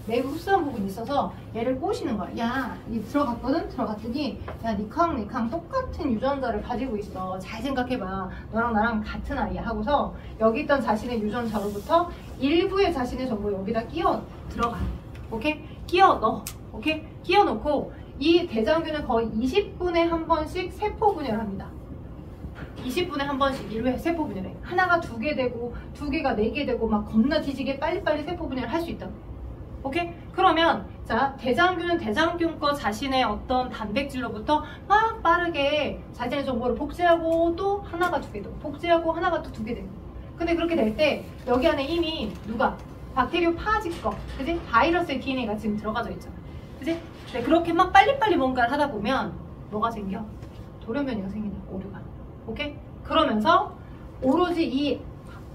매우 흡사한 부분이 있어서 얘를 꼬시는 거야. 야, 이 들어갔더니 야, 니캉 똑같은 유전자를 가지고 있어. 잘 생각해봐. 너랑 나랑 같은 아이야 하고서 여기 있던 자신의 유전자로부터 일부의 자신의 정보 여기다 끼워 들어가. 오케이? 끼워 넣어. 오케이? 끼워 넣고 이 대장균은 거의 20분에 한 번씩 세포 분열합니다. 20분에 한 번씩 1회 세포 분열해. 하나가 2개 되고 2개가 4개 되고 막 겁나 뒤지게 빨리빨리 세포 분열을 할 수 있다. 오케이? 그러면 자, 대장균은 대장균 거 자신의 어떤 단백질로부터 막 빠르게 자신의 정보를 복제하고 또 하나가 2개 되고 복제하고 하나가 또 2개 되고. 근데 그렇게 될 때 여기 안에 이미 누가 박테리오파지 거, 그지? 바이러스의 DNA가 지금 들어가져 있잖아. 그지? 근데 그렇게 막 빨리빨리 뭔가를 하다 보면 뭐가 생겨? 돌연변이가 생긴다. 오류가. 오케이? 그러면서 오로지 이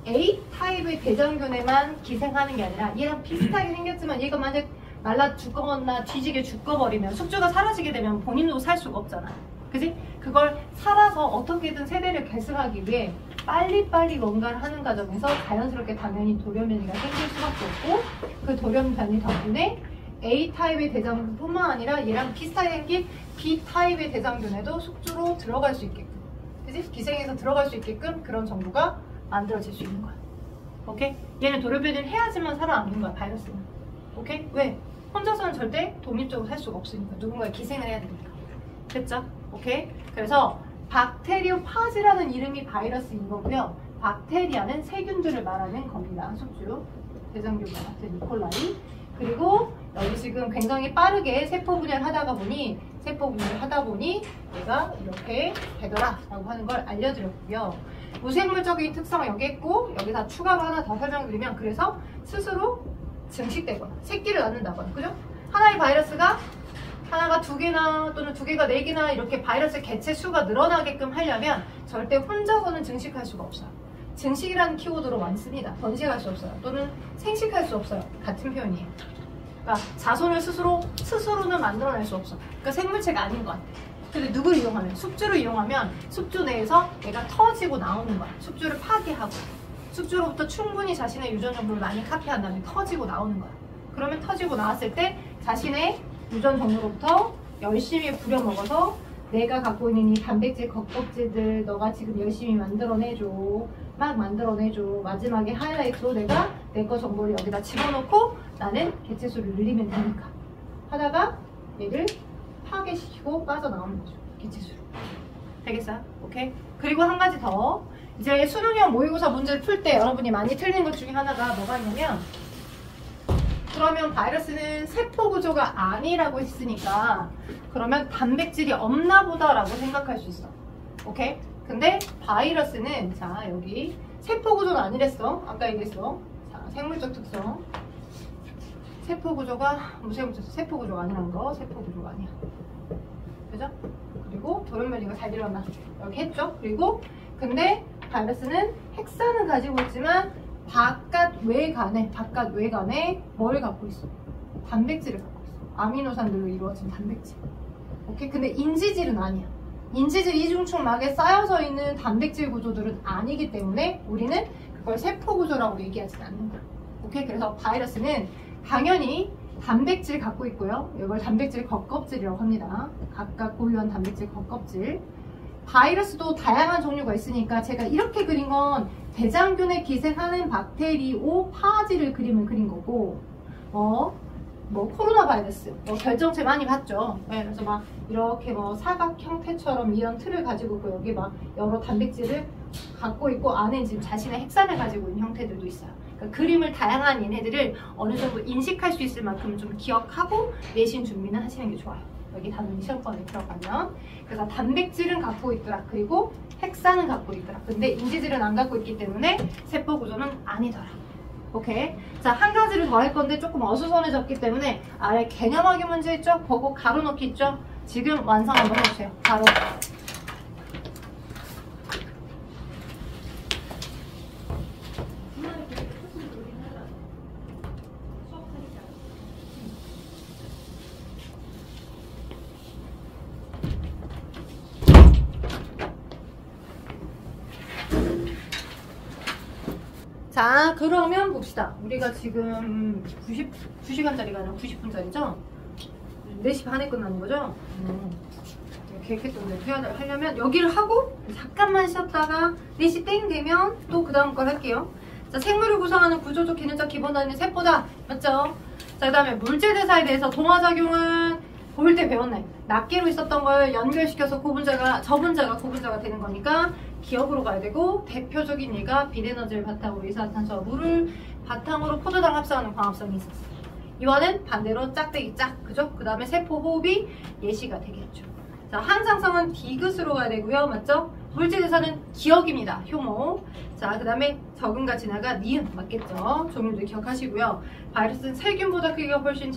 A 타입의 대장균에만 기생하는 게 아니라 얘랑 비슷하게 생겼지만 얘가 만약 말라 죽거나 뒤지게 죽어버리면 숙주가 사라지게 되면 본인도 살 수가 없잖아. 그지? 그걸 살아서 어떻게든 세대를 계승하기 위해 빨리빨리 뭔가를 하는 과정에서 자연스럽게 당연히 돌연변이가 생길 수밖에 없고, 그 돌연변이 덕분에 A 타입의 대장균뿐만 아니라 얘랑 비슷하게 생긴 B 타입의 대장균에도 숙주로 들어갈 수 있게끔, 그지? 기생해서 들어갈 수 있게끔 그런 정보가 만들어질 수 있는 거야. 오케이? 얘는 돌연변이를 해야지만 살아남는 거야, 바이러스는. 오케이? 왜? 혼자서는 절대 독립적으로 살 수가 없으니까. 누군가의 기생을 해야 되니까. 됐죠? 오케이? 그래서 박테리오파지라는 이름이 바이러스인 거고요. 박테리아는 세균들을 말하는 겁니다. 숙주, 대장균과 같은 이콜라이. 그리고 여기 지금 굉장히 빠르게 세포 분열을 하다 보니 얘가 이렇게 되더라 라고 하는 걸 알려드렸고요. 무생물적인 특성을 여기 했고, 여기다 추가로 하나 더 설명드리면, 그래서 스스로 증식되거나 새끼를 낳는다거나, 그죠? 하나의 바이러스가 하나가 두 개나 또는 두 개가 네 개나 이렇게 바이러스 개체 수가 늘어나게끔 하려면 절대 혼자서는 증식할 수가 없어요. 증식이라는 키워드로 많이 씁니다. 번식할 수 없어요. 또는 생식할 수 없어요. 같은 표현이에요. 그러니까 자손을 스스로는 만들어낼 수 없어. 그러니까 생물체가 아닌 것 같아. 근데 누구를 이용하면? 숙주를 이용하면 숙주 내에서 얘가 터지고 나오는 거야. 숙주를 파괴하고 숙주로부터 충분히 자신의 유전 정보를 많이 카피한 다음에 터지고 나오는 거야. 그러면 터지고 나왔을 때 자신의 유전 정보로부터 열심히 부려먹어서 내가 갖고 있는 이 단백질 겉껍질들 너가 지금 열심히 만들어내줘. 막 만들어내줘. 마지막에 하이라이트로 내가 내 거 정보를 여기다 집어넣고 나는 개체수를 늘리면 되니까 하다가 얘를 파괴시키고 빠져나오는 거죠. 개체수를. 되겠어요? 오케이? 그리고 한 가지 더. 이제 수능형 모의고사 문제를 풀 때 여러분이 많이 틀린 것 중에 하나가 뭐가 있냐면 그러면 바이러스는 세포 구조가 아니라고 했으니까 그러면 단백질이 없나 보다라고 생각할 수 있어. 오케이? 근데 바이러스는 자 여기 세포 구조는 아니랬어. 아까 얘기했어. 자 생물적 특성. 세포 구조가 세포 구조가 아니란 거. 세포 구조가 아니야. 그죠? 그리고 돌연변이가 잘 일어나. 이렇게 했죠? 그리고 근데 바이러스는 핵산은 가지고 있지만 바깥 외관에 뭘 갖고 있어? 단백질을 갖고 있어. 아미노산들로 이루어진 단백질. 오케이? 근데 인지질은 아니야. 인지질 이중축막에 쌓여서 있는 단백질 구조들은 아니기 때문에 우리는 그걸 세포 구조라고 얘기하진 않는 거야. 오케이? 그래서 바이러스는 당연히 단백질 갖고 있고요. 이걸 단백질 겉껍질이라고 합니다. 각각 고유한 단백질 겉껍질. 바이러스도 다양한 종류가 있으니까 제가 이렇게 그린 건 대장균에 기생하는 박테리오 파지를 그림을 그린 거고 코로나 바이러스 결정체 많이 봤죠. 네, 그래서 막 이렇게 사각 형태처럼 이런 틀을 가지고 있고 여기 막 여러 단백질을 갖고 있고 안에 지금 자신의 핵산을 가지고 있는 형태들도 있어요. 그러니까 그림을 다양한 얘네들을 어느 정도 인식할 수 있을 만큼 좀 기억하고 내신 준비는 하시는 게 좋아요. 여기 단원이 시험권에 들어가면. 그래서 단백질은 갖고 있더라. 그리고 핵산은 갖고 있더라. 근데 인지질은 안 갖고 있기 때문에 세포 구조는 아니더라. 오케이. 자, 한 가지를 더 할 건데 조금 어수선해졌기 때문에 아래 개념하기 문제 있죠? 그거 가로넣기 있죠? 지금 완성 한번 해주세요. 바로. 자, 그러면 봅시다. 우리가 지금 2시간짜리가 아니라 90분짜리죠? 4시 반에 끝나는 거죠? 계획했던 대로 하려면 여기를 하고 잠깐만 쉬었다가 4시 땡 되면 또 그 다음 걸 할게요. 자, 생물을 구성하는 구조적 기능적 기본 단위는 세포다. 맞죠? 자, 그 다음에 물질대사에 대해서 동화작용은 볼 때 배웠네. 낱개로 있었던 걸 연결시켜서 저분자가 고분자가 되는 거니까 기억으로 가야 되고, 대표적인 예가 빛에너지를 바탕으로 이산화탄소와 물을 바탕으로 포도당 합성하는 광합성이 있었어. 이와는 반대로 짝대기 짝, 그죠? 그 다음에 세포 호흡이 예시가 되겠죠. 자, 항상성은 디귿으로 가야 되고요. 맞죠? 물질대사는 기억입니다. 효모. 자, 그 다음에 적응과 진화가 니은 맞겠죠? 종류도 기억하시고요. 바이러스는 세균보다 크기가 훨씬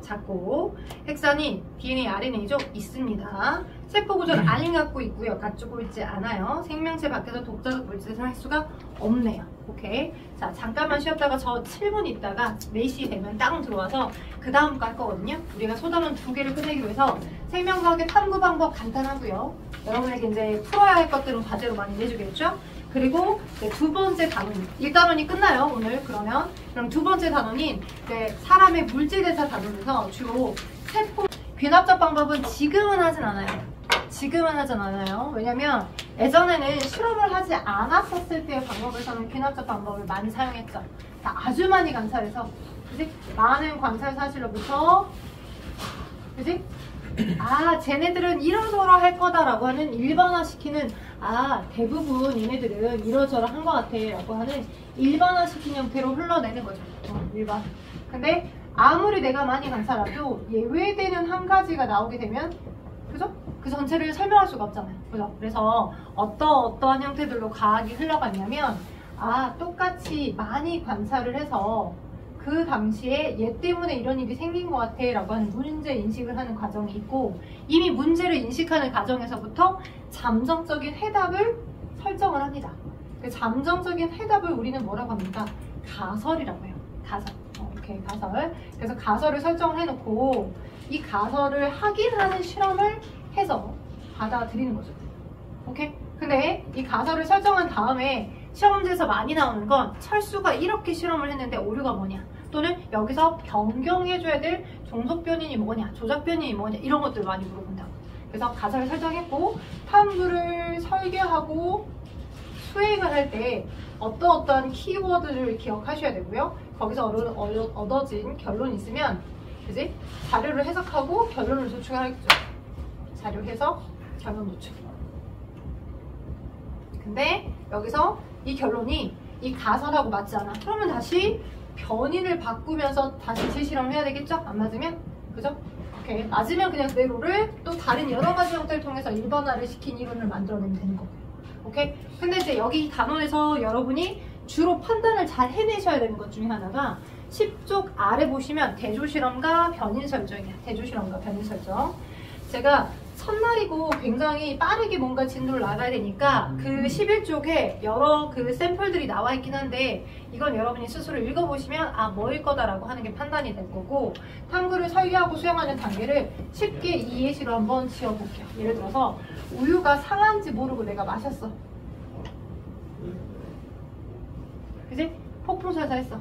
작고, 핵산이 DNA, RNA죠? 있습니다. 세포 구조는 안 갖고 있고요. 갖추고 있지 않아요. 생명체 밖에서 독자적 물질을 할 수가 없네요. 오케이. 자, 잠깐만 쉬었다가 저 7분 있다가 4시 되면 땅 들어와서 그 다음 거 할 거거든요. 우리가 소단원 2개를 끝내기로 해서 생명과학의 탐구 방법 간단하고요. 여러분에게 이제 풀어야 할 것들은 과제로 많이 내주겠죠? 그리고 두 번째 단원, 1단원이 끝나요, 오늘. 그럼 두 번째 단원인 사람의 물질대사 단원에서 주로 세포 귀납적 방법은 지금은 하진 않아요. 왜냐면 예전에는 실험을 하지 않았었을 때의 방법에서는 귀납적 방법을 많이 사용했죠. 아주 많이 관찰해서, 그지? 많은 관찰 사실로부터, 그지? 쟤네들은 이러저러 할 거다라고 하는 일반화시키는, 대부분 얘네들은 이러저러 한 것 같아 라고 하는 일반화시킨 형태로 흘러내는 거죠. 일반. 근데 아무리 내가 많이 관찰해도 예외되는 한 가지가 나오게 되면, 그죠? 그 전체를 설명할 수가 없잖아요. 그죠? 그래서 어떠한 형태들로 과학이 흘러갔냐면, 똑같이 많이 관찰을 해서 그 당시에 얘 때문에 이런 일이 생긴 것 같아 라고 하는 문제 인식을 하는 과정이 있고, 이미 문제를 인식하는 과정에서부터 잠정적인 해답을 설정을 합니다. 그 잠정적인 해답을 우리는 뭐라고 합니까? 가설이라고 해요. 가설. 오케이, 가설. 그래서 가설을 설정을 해놓고 이 가설을 확인하는 실험을 해서 받아들이는 거죠. 오케이? 근데 이 가설을 설정한 다음에 시험지에서 많이 나오는 건 철수가 이렇게 실험을 했는데 오류가 뭐냐, 또는 여기서 변경해줘야 될 종속 변인이 뭐냐, 조작 변인이 뭐냐, 이런 것들 많이 물어본다. 그래서 가설을 설정했고 탐구를 설계하고 수행을 할 때 어떠한 키워드를 기억하셔야 되고요. 거기서 얻어진 결론이 있으면, 그지? 자료를 해석하고 결론을 도출하겠죠. 자료 해석, 결론 도출. 근데 여기서 이 결론이 이 가설하고 맞지 않아. 그러면 다시 변인을 바꾸면서 다시 재실험을 해야 되겠죠? 안 맞으면? 그죠? 오케이. 맞으면 그냥 그대로를 또 다른 여러 가지 형태를 통해서 일반화를 시킨 이론을 만들어내면 되는 거고요. 오케이? 근데 이제 여기 단원에서 여러분이 주로 판단을 잘 해내셔야 되는 것 중에 하나가 10쪽 아래 보시면 대조실험과 변인 설정이야. 대조실험과 변인 설정. 제가 첫날이고 굉장히 빠르게 뭔가 진도를 나가야 되니까 그 11쪽에 여러 그 샘플들이 나와 있긴 한데, 이건 여러분이 스스로 읽어보시면 아, 뭐일 거다라고 하는 게 판단이 될 거고, 탐구를 설계하고 수행하는 단계를 쉽게 이해시로 한번 지어볼게요. 예를 들어서 우유가 상한지 모르고 내가 마셨어. 그지? 폭풍설사 했어.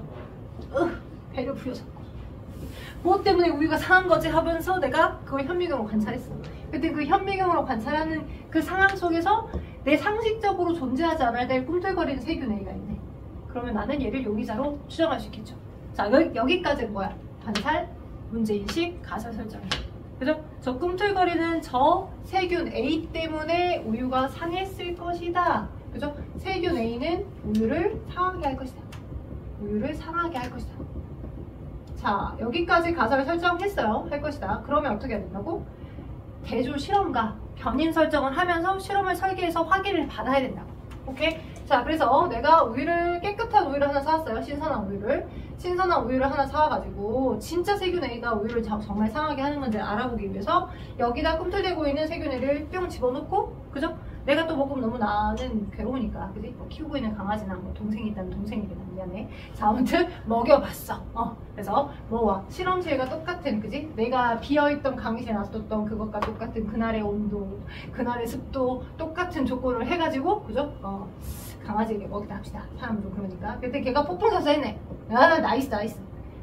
배를 부여잡고. 뭐 때문에 우유가 상한 거지 하면서 내가 그걸 현미경으로 관찰했어. 근데 그 현미경으로 관찰하는 그 상황 속에서 내 상식적으로 존재하지 않아야 될 꿈틀거리는 세균 A가 있네. 그러면 나는 얘를 용의자로 추정할 수 있겠죠. 자, 여기까지는 뭐야? 관찰, 문제인식, 가설 설정이야. 그죠? 저 꿈틀거리는 저 세균 A 때문에 우유가 상했을 것이다. 그죠? 세균 A는 우유를 상하게 할 것이다. 우유를 상하게 할 것이다. 자, 여기까지 가설을 설정했어요. 할 것이다. 그러면 어떻게 해야 된다고? 대조 실험과 변인 설정을 하면서 실험을 설계해서 확인을 받아야 된다고. 오케이? 자, 그래서 내가 우유를, 깨끗한 우유를 하나 사왔어요. 신선한 우유를 하나 사와가지고 진짜 세균 A가 우유를 정말 상하게 하는 건지 알아보기 위해서 여기다 꿈틀대고 있는 세균 A를 뿅 집어넣고, 그죠? 내가 또 먹으면 너무 나는 괴로우니까, 그지? 뭐 키우고 있는 강아지나 뭐 동생이 있다면 동생이긴 미안해. 자, 아무튼 먹여봤어. 그래서 뭐 실험실과 똑같은, 그지? 내가 비어있던 강의실에 놨었던 그것과 똑같은 그날의 온도, 그날의 습도, 똑같은 조건을 해가지고, 그죠? 강아지에게 먹이다 합시다. 사람도 그러니까. 그때 걔가 폭풍설사 했네. 아, 나이스.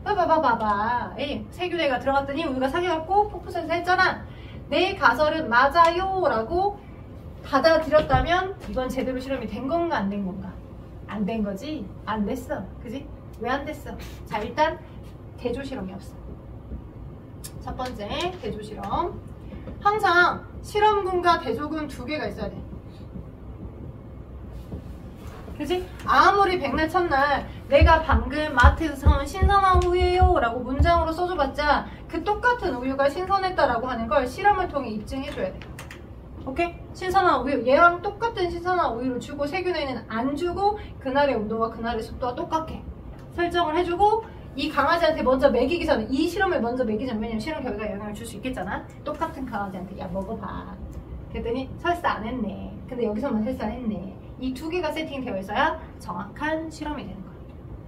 봐봐. 세균애가 들어갔더니 우유가 상해갖고 폭풍설사 했잖아. 내 가설은 맞아요 라고 받아들였다면 이건 제대로 실험이 된 건가 안 된 건가? 안 된 거지? 안 됐어. 그지? 왜 안 됐어? 자, 일단 대조 실험이 없어. 첫 번째, 대조 실험. 항상 실험군과 대조군 두 개가 있어야 돼. 그지? 아무리 백날 첫날 내가 방금 마트에서 사온 신선한 우유예요 라고 문장으로 써줘봤자 그 똑같은 우유가 신선했다라고 하는 걸 실험을 통해 입증해줘야 돼. 오케이? 신선한 우유, 얘랑 똑같은 신선한 우유를 주고 세균에는 안 주고 그날의 온도와 그날의 습도와 똑같게 설정을 해주고, 이 강아지한테 먼저 먹이기 전에, 이 실험을 먼저 먹이기 전에, 왜냐면 실험 결과에 영향을 줄 수 있겠잖아. 똑같은 강아지한테 야 먹어봐. 그랬더니 설사 안 했네. 근데 여기서만 설사 했네. 이 두 개가 세팅되어 있어야 정확한 실험이 되는 거야.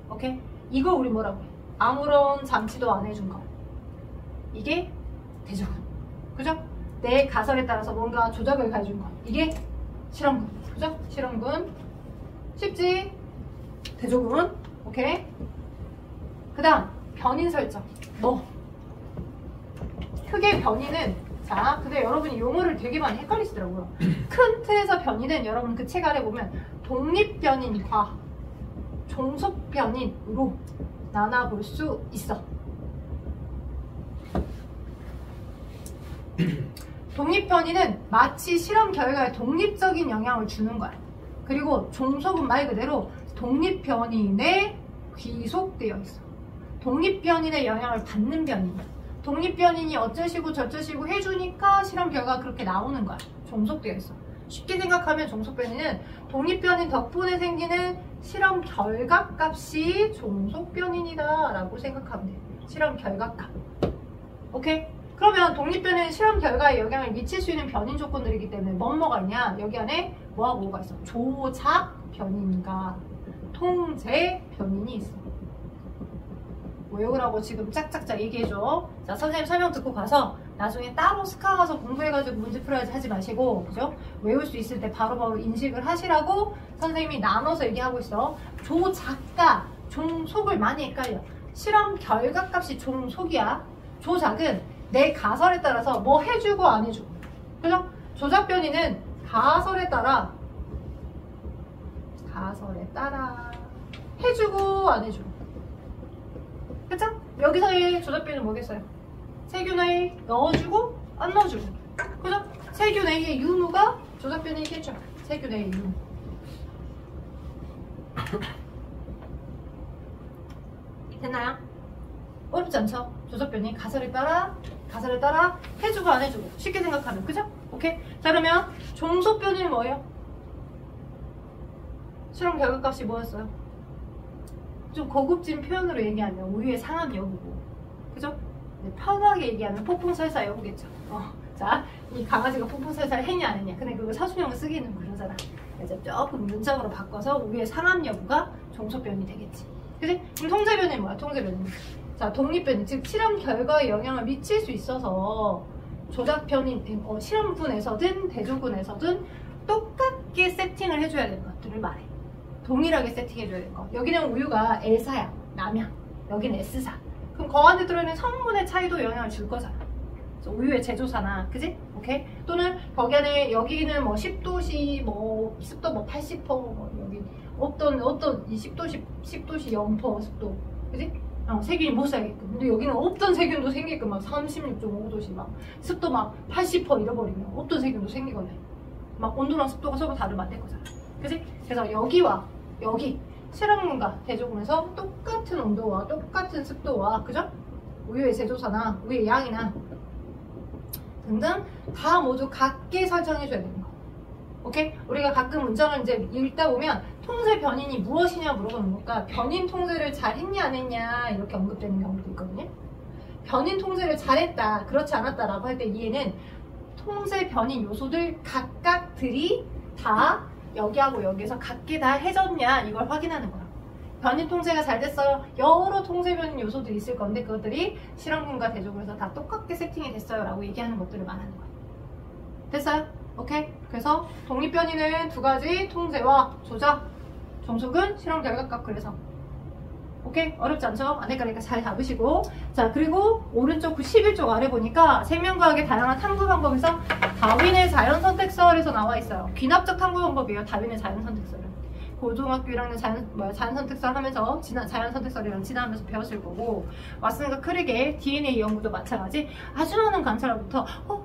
오케이? 이걸 우리 뭐라고 해? 아무런 장치도 안 해준 거. 이게 대조군. 그죠? 내 가설에 따라서 뭔가 조작을 가해준 거. 이게 실험군. 그죠? 실험군. 쉽지? 대조군. 오케이? 그 다음 변인 설정. 크게 변인은, 자, 근데 여러분이 용어를 되게 많이 헷갈리시더라고요. 큰 틀에서 변인은 여러분 그 책 아래 보면 독립변인과 종속변인으로 나눠볼 수 있어. 독립변인은 마치 실험 결과에 독립적인 영향을 주는 거야. 그리고 종속은 말 그대로 독립변인에 귀속되어 있어. 독립변인의 영향을 받는 변인이야. 독립변인이 어쩌시고 저쩌시고 해주니까 실험 결과가 그렇게 나오는 거야. 종속되어 있어. 쉽게 생각하면 종속변인은 독립변인 덕분에 생기는 실험 결과값이 종속변인이다 라고 생각하면 돼요. 실험 결과값. 오케이? 그러면 독립변인은 실험 결과에 영향을 미칠 수 있는 변인 조건들이기 때문에 뭐가 있냐? 여기 안에 뭐하고 뭐가 있어? 조작 변인과 통제 변인이 있어. 외우라고 지금 짝짝짝 얘기해줘. 자, 선생님 설명 듣고 가서 나중에 따로 스카 가서 공부해가지고 문제 풀어야지 하지 마시고, 그죠? 외울 수 있을 때 바로바로 인식을 하시라고 선생님이 나눠서 얘기하고 있어. 조작과 종속을 많이 헷갈려. 실험 결과값이 종속이야. 조작은 내 가설에 따라서 뭐 해주고 안 해주고, 그죠? 조작 변이는 가설에 따라 해주고 안 해주고, 그쵸? 여기서의 조작 변이는 뭐겠어요? 세균 A 넣어주고 안 넣어주고, 그죠? 세균 A의 유무가 조작 변이겠죠. 세균 A의 유무. 됐나요? 어렵지 않죠? 조작 변이 가설에 따라 해주고 안 해주고, 쉽게 생각하면, 그죠? 오케이? 자, 그러면 종속 변이는 뭐예요? 실험 결과값이 뭐였어요? 좀 고급진 표현으로 얘기하면 우유의 상함 여부고, 그죠? 편하게 얘기하면 폭풍설사 여부겠죠. 자, 이 강아지가 폭풍설사를 했냐 안 했냐, 근데 그거 사수형을 쓰기는 그러잖아. 그래서 조금 문장으로 바꿔서 우유의 상함 여부가 종속 변이 되겠지. 그지? 그럼 통제 변이 뭐야? 통제 변이. 자, 독립 변이, 즉 실험 결과에 영향을 미칠 수 있어서 조작 변이, 실험군에서든 대조군에서든 똑같게 세팅을 해줘야 되는 것들을 말해. 동일하게 세팅해줘야 되는 거. 여기는 우유가 L사야, 남양. 여기는 S사. 그럼 거 안에 들어있는 성분의 차이도 영향을 줄 거잖아. 그래서 우유의 제조사나, 그지? 오케이? 또는 거기 안에, 여기는 뭐 10도씨, 뭐 습도 뭐 80%, 뭐 여기 어떤 이 10도씨 0% 습도, 그지? 세균이 못 살게끔. 근데 여기는 없던 세균도 생기게끔 막 36.5도씨 막 습도 막 80% 잃어버리면 없던 세균도 생기거든. 막 온도랑 습도가 서로 다르면 안 될 거잖아. 그지? 그래서 여기와 여기 실험군과 대조군에서 똑같은 온도와 똑같은 습도와, 그죠? 우유의 제조사나 우유의 양이나 등등 다 모두 같게 설정해줘야 되는 거. 오케이? 우리가 가끔 문장을 이제 읽다 보면 통제 변인이 무엇이냐 물어보는 거니까 변인 통제를 잘 했냐 안 했냐 이렇게 언급되는 경우도 있거든요. 변인 통제를 잘했다, 그렇지 않았다 라고 할 때 이해는 통제 변인 요소들 각각들이 다 여기하고 여기에서 같게 다 해줬냐 이걸 확인하는 거야. 변인 통제가 잘 됐어요. 여러 통제 변인 요소들이 있을 건데 그것들이 실험군과 대조군에서 다 똑같게 세팅이 됐어요 라고 얘기하는 것들을 말하는 거야. 됐어요? 오케이? 그래서 독립 변이는 두 가지, 통제와 조작, 종속은 실험 결과값. 그래서 오케이? 어렵지 않죠? 안 헷갈리니까 잘 잡으시고, 자, 그리고 오른쪽 91쪽 아래 보니까 생명과학의 다양한 탐구 방법에서 다윈의 자연선택설에서 나와 있어요. 귀납적 탐구 방법이에요. 다윈의 자연선택설은 고등학교 1학년 자연선택설 하면서 자연선택설이랑 지나면서 배웠을 거고, 왓슨과 크릭의 DNA 연구도 마찬가지. 아주 많은 관찰로부터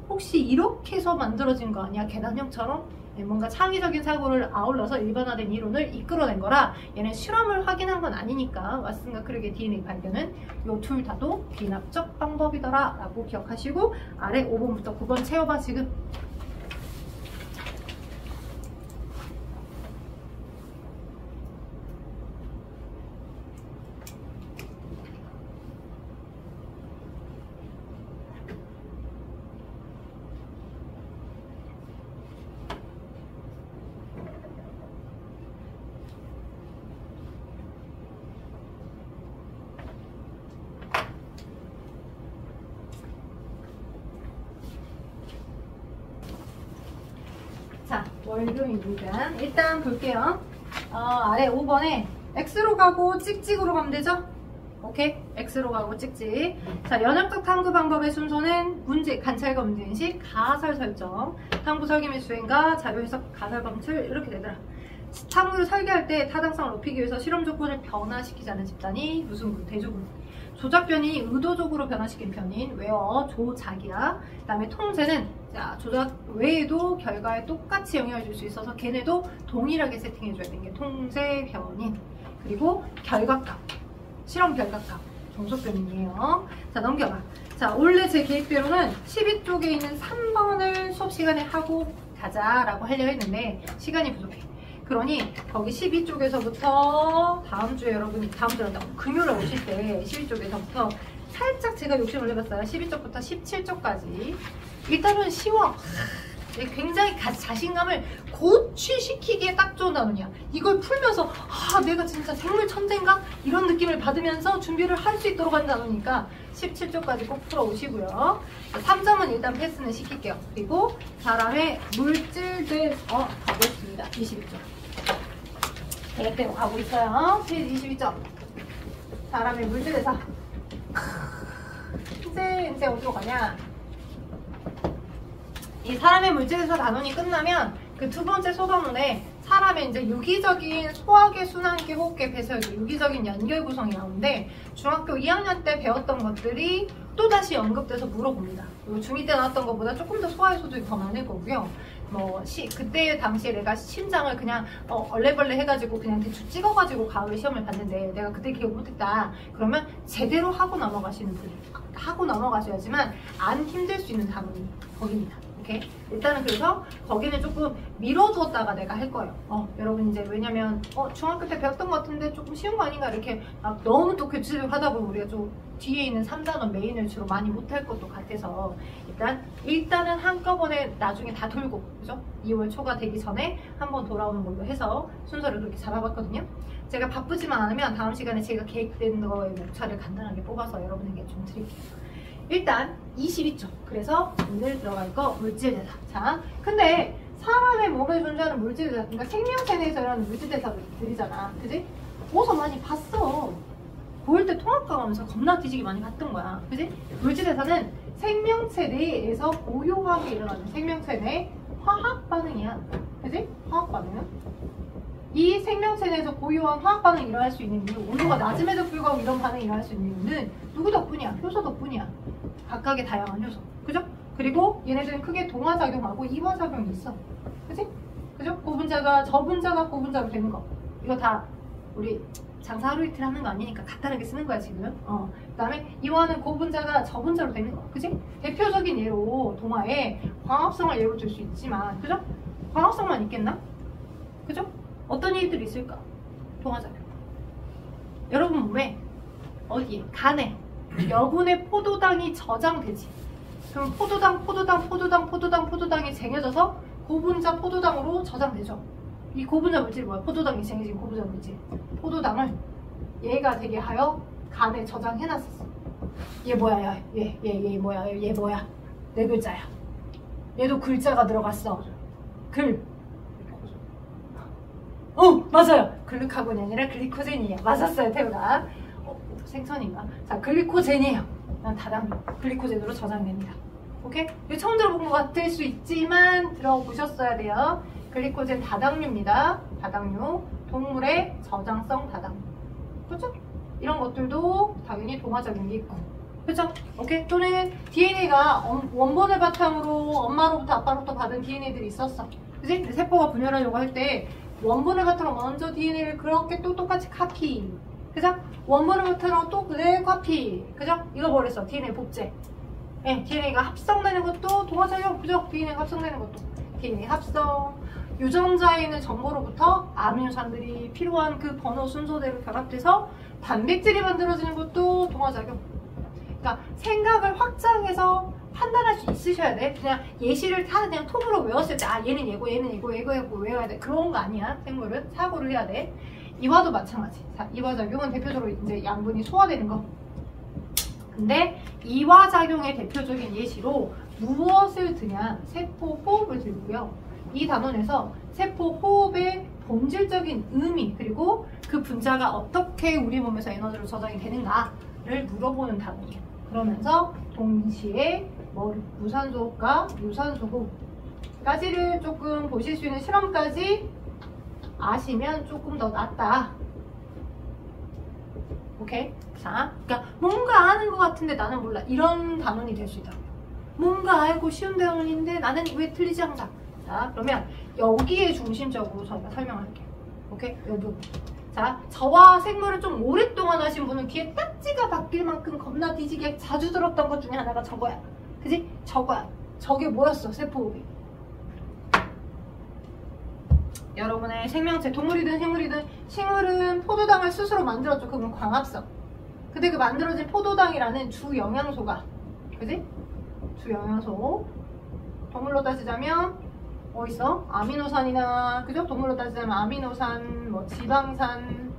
혹시 이렇게 해서 만들어진 거 아니야? 계단형처럼? 뭔가 창의적인 사고를 아울러서 일반화된 이론을 이끌어낸 거라 얘는 실험을 확인한 건 아니니까 왓슨과 크릭의 DNA 발견은 요 둘 다도 귀납적 방법이더라 라고 기억하시고, 아래 5번부터 9번 채워봐 지금. 자, 월요일입니다. 일단 볼게요. 아래 5번에 X로 가고 찍찍으로 가면 되죠? 오케이? X로 가고 찍찍. 자, 연역적 탐구 방법의 순서는 문제, 관찰과 문제인식, 가설 설정, 탐구 설계 및 수행과 자료 해석, 가설 검출 이렇게 되더라. 탐구를 설계할 때 타당성을 높이기 위해서 실험 조건을 변화시키지 않은 집단이 무슨 군, 대조군. 조작 변이 의도적으로 변화시킨 변인, 외워, 조작이야. 그 다음에 통제는 자, 조작 외에도 결과에 똑같이 영향을 줄 수 있어서 걔네도 동일하게 세팅해줘야 되는 게 통제 변인. 그리고 결과값, 실험 결과값, 종속 변인이에요. 자, 넘겨봐. 자, 원래 제 계획대로는 12쪽에 있는 3번을 수업 시간에 하고 가자라고 하려고 했는데 시간이 부족해. 그러니 거기 12쪽에서부터 다음 주에 여러분이 다음 주에 금요일에 오실 때 12쪽에서부터 살짝 제가 욕심을 내봤어요. 12쪽부터 17쪽까지 일단은 쉬워. 굉장히 자신감을 고취시키기에 딱 좋은 단원이야. 이걸 풀면서 내가 진짜 생물 천재인가? 이런 느낌을 받으면서 준비를 할 수 있도록 하는 단원이니까 17쪽까지 꼭 풀어오시고요. 3점은 일단 패스는 시킬게요. 그리고 사람의 물질대서 가고 있습니다. 22쪽. 계획대로 가고 있어요. 페이지 22점. 사람의 물질대서. 이제 어디로 가냐? 이 사람의 물질에서 단원이 끝나면 그 두 번째 소단원에 사람의 이제 유기적인 소화계, 순환계, 호흡계, 배설계 유기적인 연결 구성이 나오는데 중학교 2학년 때 배웠던 것들이 또다시 언급돼서 물어봅니다. 중2 때 나왔던 것보다 조금 더 소화의 소득이 더 많을 거고요. 그때 당시에 내가 심장을 그냥 얼레벌레 해가지고 그냥 대충 찍어가지고 가을 시험을 봤는데 내가 그때 기억 못했다. 그러면 제대로 하고 넘어가시는 분이 하고 넘어가셔야지만 안 힘들 수 있는 단원이 거기입니다. 오케이? 일단은 그래서 거기는 조금 미뤄뒀다가 내가 할 거예요. 여러분 이제 왜냐면 중학교 때 배웠던 것 같은데 조금 쉬운 거 아닌가 이렇게 너무 또 교체를 하다 보면 우리가 좀 뒤에 있는 3단원 메인을 주로 많이 못할 것도 같아서 일단은 한꺼번에 나중에 다 돌고 그죠? 2월 초가 되기 전에 한번 돌아오는 걸로 해서 순서를 그렇게 잡아봤거든요. 제가 바쁘지만 않으면 다음 시간에 제가 계획된 거의 목차를 간단하게 뽑아서 여러분에게 좀 드릴게요. 일단 22쪽. 그래서 오늘 들어갈 거 물질대사. 자, 근데 사람의 몸에 존재하는 물질대사, 그러니까 생명체 내에서 일어나는 물질대사들이잖아. 그지? 어디서 많이 봤어. 보일 때 통합과 가면서 겁나 뒤지게 많이 봤던 거야. 그지? 물질대사는 생명체 내에서 고요하게 일어나는 생명체 내 화학 반응이야. 그지? 화학 반응은? 이 생명체 내에서 고유한 화학 반응이 일어날 수 있는 이유, 온도가 낮음에도 불구하고 이런 반응이 일어날 수 있는 이유는 누구 덕분이야? 효소 덕분이야. 각각의 다양한 효소. 그죠? 그리고 얘네들은 크게 동화작용하고 이화작용이 있어. 그지? 그죠? 고분자가 저분자가 고분자로 되는 거. 이거 다 우리 장사 하루 이틀 하는 거 아니니까 간단하게 쓰는 거야 지금. 그 다음에 이화는 고분자가 저분자로 되는 거. 그지? 대표적인 예로 동화에 광합성을 예로 들 수 있지만 그죠? 광합성만 있겠나? 그죠? 어떤 일들이 있을까? 동화작용. 여러분 몸에 어디에? 간에 여분의 포도당이 저장되지. 그럼 포도당이 쟁여져서 고분자 포도당으로 저장되죠. 이 고분자 물질이 뭐야? 포도당이 쟁여진 고분자 물질. 포도당을 얘가 되게 하여 간에 저장해놨었어. 얘 뭐야? 야, 얘 뭐야? 얘 뭐야? 네 글자야. 얘도 글자가 들어갔어. 글. 맞아요. 글루카곤이 아니라 글리코젠이에요. 맞았어요, 태우가. 생선인가? 자, 글리코젠이에요. 다당류. 글리코젠으로 저장됩니다. 오케이? 이거 처음 들어본 것 같을 수 있지만 들어보셨어야 돼요. 글리코젠 다당류입니다. 다당류. 동물의 저장성 다당류. 그렇죠? 이런 것들도 당연히 동화작용이 있고. 그렇죠? 오케이? 또는 DNA가 원본을 바탕으로 엄마로부터 아빠로부터 받은 DNA들이 있었어. 그치? 세포가 분열하려고 할 때 원본을 바탕으로 먼저 DNA를 그렇게 또 똑같이 카피. 그죠? 원본을 바탕으로 또 그대로 카피. 그죠? 잃어버렸어. DNA 복제. 네, DNA가 합성되는 것도 동화작용. 그죠? DNA가 합성되는 것도. DNA 합성. 유전자에 있는 정보로부터 아미노산들이 필요한 그 번호 순서대로 결합돼서 단백질이 만들어지는 것도 동화작용. 그러니까 생각을 확장해서 판단할 수 있으셔야 돼. 그냥 예시를 다 그냥 톱으로 외웠을 때 얘는 얘고 얘는 얘고 외워야 돼. 그런 거 아니야. 생물은 사고를 해야 돼. 이화도 마찬가지. 자, 이화작용은 대표적으로 이제 양분이 소화되는 거. 근데 이화작용의 대표적인 예시로 무엇을 드냐? 세포 호흡을 들고요. 이 단원에서 세포 호흡의 본질적인 의미 그리고 그 분자가 어떻게 우리 몸에서 에너지로 저장이 되는가를 물어보는 단원이에요. 그러면서 동시에 무산소호흡과 유산소호흡까지를 조금 보실 수 있는 실험까지 아시면 조금 더 낫다. 오케이? 자, 그러니까 뭔가 아는 것 같은데 나는 몰라. 이런 단원이 될 수 있다. 뭔가 알고 쉬운 단원인데 나는 왜 틀리지 항상. 자, 그러면 여기에 중심적으로 저희가 설명할게요. 오케이? 이 부분. 자, 저와 생물을 좀 오랫동안 하신 분은 귀에 딱지가 바뀔 만큼 겁나 뒤지게 자주 들었던 것 중에 하나가 저거야. 그지? 저거야. 저게 뭐였어? 세포호흡이. 여러분의 생명체, 동물이든 식물이든, 식물은 포도당을 스스로 만들었죠. 그건 광합성. 근데 그 만들어진 포도당이라는 주 영양소가, 그지? 주 영양소. 동물로 따지자면 뭐 있어? 아미노산이나, 그죠? 동물로 따지자면 아미노산, 뭐 지방산,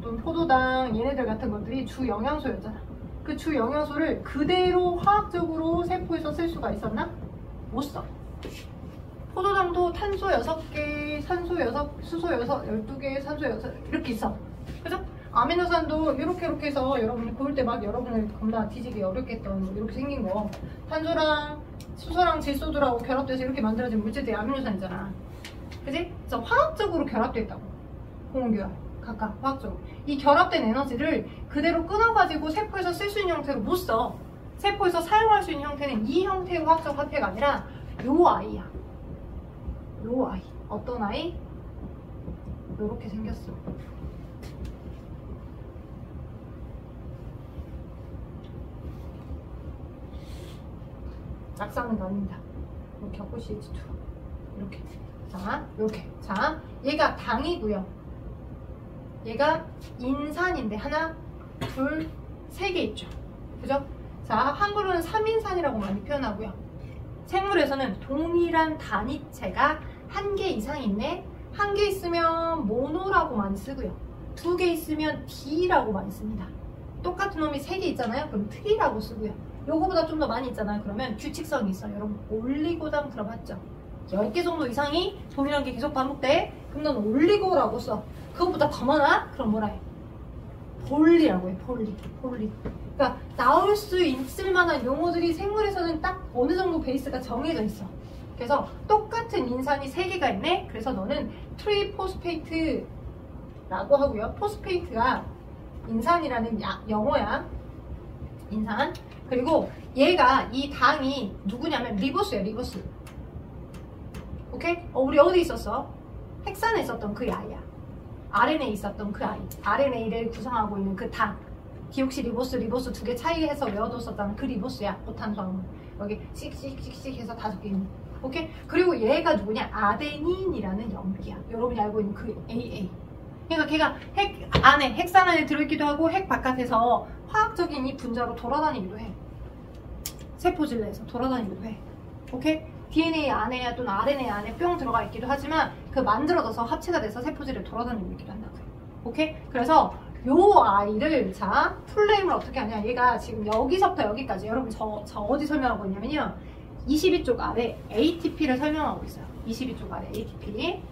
또는 포도당, 얘네들 같은 것들이 주 영양소였잖아. 그 주 영양소를 그대로 화학적으로 세포에서 쓸 수가 있었나? 못 써. 포도당도 탄소 6개, 산소 6, 수소 12개, 산소 6, 이렇게 있어. 그죠? 아미노산도 이렇게 해서 여러분이 고를 때 막 여러분을 겁나 뒤지기 어렵게 했던 뭐 이렇게 생긴 거. 탄소랑 수소랑 질소들하고 결합돼서 이렇게 만들어진 물질들이 아미노산이잖아. 그지? 그래서 화학적으로 결합돼 있다고. 공유야. 각각 화학적으로. 이 결합된 에너지를 그대로 끊어가지고 세포에서 쓸 수 있는 형태로 못 써. 세포에서 사용할 수 있는 형태는 이 형태의 화학적 화폐가 아니라 요 아이야. 요 아이. 어떤 아이? 요렇게 생겼어. 낙상은 아닙니다. 이렇게 하고 CH2 이렇게. 자, 이렇게. 자, 얘가 당이고요. 얘가 인산인데 하나, 둘, 세 개 있죠. 그죠? 자, 한글로는 3인산이라고 많이 표현하고요. 생물에서는 동일한 단위체가 1개 이상 있네. 1개 있으면 모노라고 많이 쓰고요. 2개 있으면 D라고 많이 씁니다. 똑같은 놈이 3개 있잖아요. 그럼 트리라고 쓰고요. 요거보다 좀 더 많이 있잖아요. 그러면 규칙성이 있어요. 여러분 올리고당 들어봤죠? 10개 정도 이상이 동일한 게 계속 반복돼. 그럼 넌 올리고라고 써. 그것보다 더 많아? 그럼 뭐라 해? 폴리라고 해. 폴리. 그러니까 나올 수 있을 만한 용어들이 생물에서는 딱 어느 정도 베이스가 정해져 있어. 그래서 똑같은 인산이 3개가 있네. 그래서 너는 트리포스페이트라고 하고요. 포스페이트가 인산이라는 영어야. 인산. 그리고 얘가 이 당이 누구냐면 리보스야. 리보스. 오케이? 우리 어디 있었어? 핵산에 있었던 그 아이야. RNA에 있었던 그 아이. RNA를 구성하고 있는 그 당. 디옥시 리보스 2개 차이해서 외워뒀었잖아. 그 리보스야. 포탄수화물. 여기 씩씩씩씩 해서 5개 있는. 오케이? 그리고 얘가 누구냐? 아데닌이라는 염기야. 여러분이 알고 있는 그 AA. 그러니까 걔가 핵산 안에 들어있기도 하고 핵 바깥에서 화학적인 이 분자로 돌아다니기도 해. 세포질 내에서 돌아다니기도 해. 오케이? DNA 안에 또는 RNA 안에 뿅 들어가 있기도 하지만 그 만들어져서 합체가 돼서 세포질에 돌아다니고 있기도 한다고요. 오케이? 그래서 요 아이를 자 풀네임을 어떻게 하냐. 얘가 지금 여기서부터 여기까지 여러분 저 어디 설명하고 있냐면요. 22쪽 아래 ATP를 설명하고 있어요. 22쪽 아래 ATP.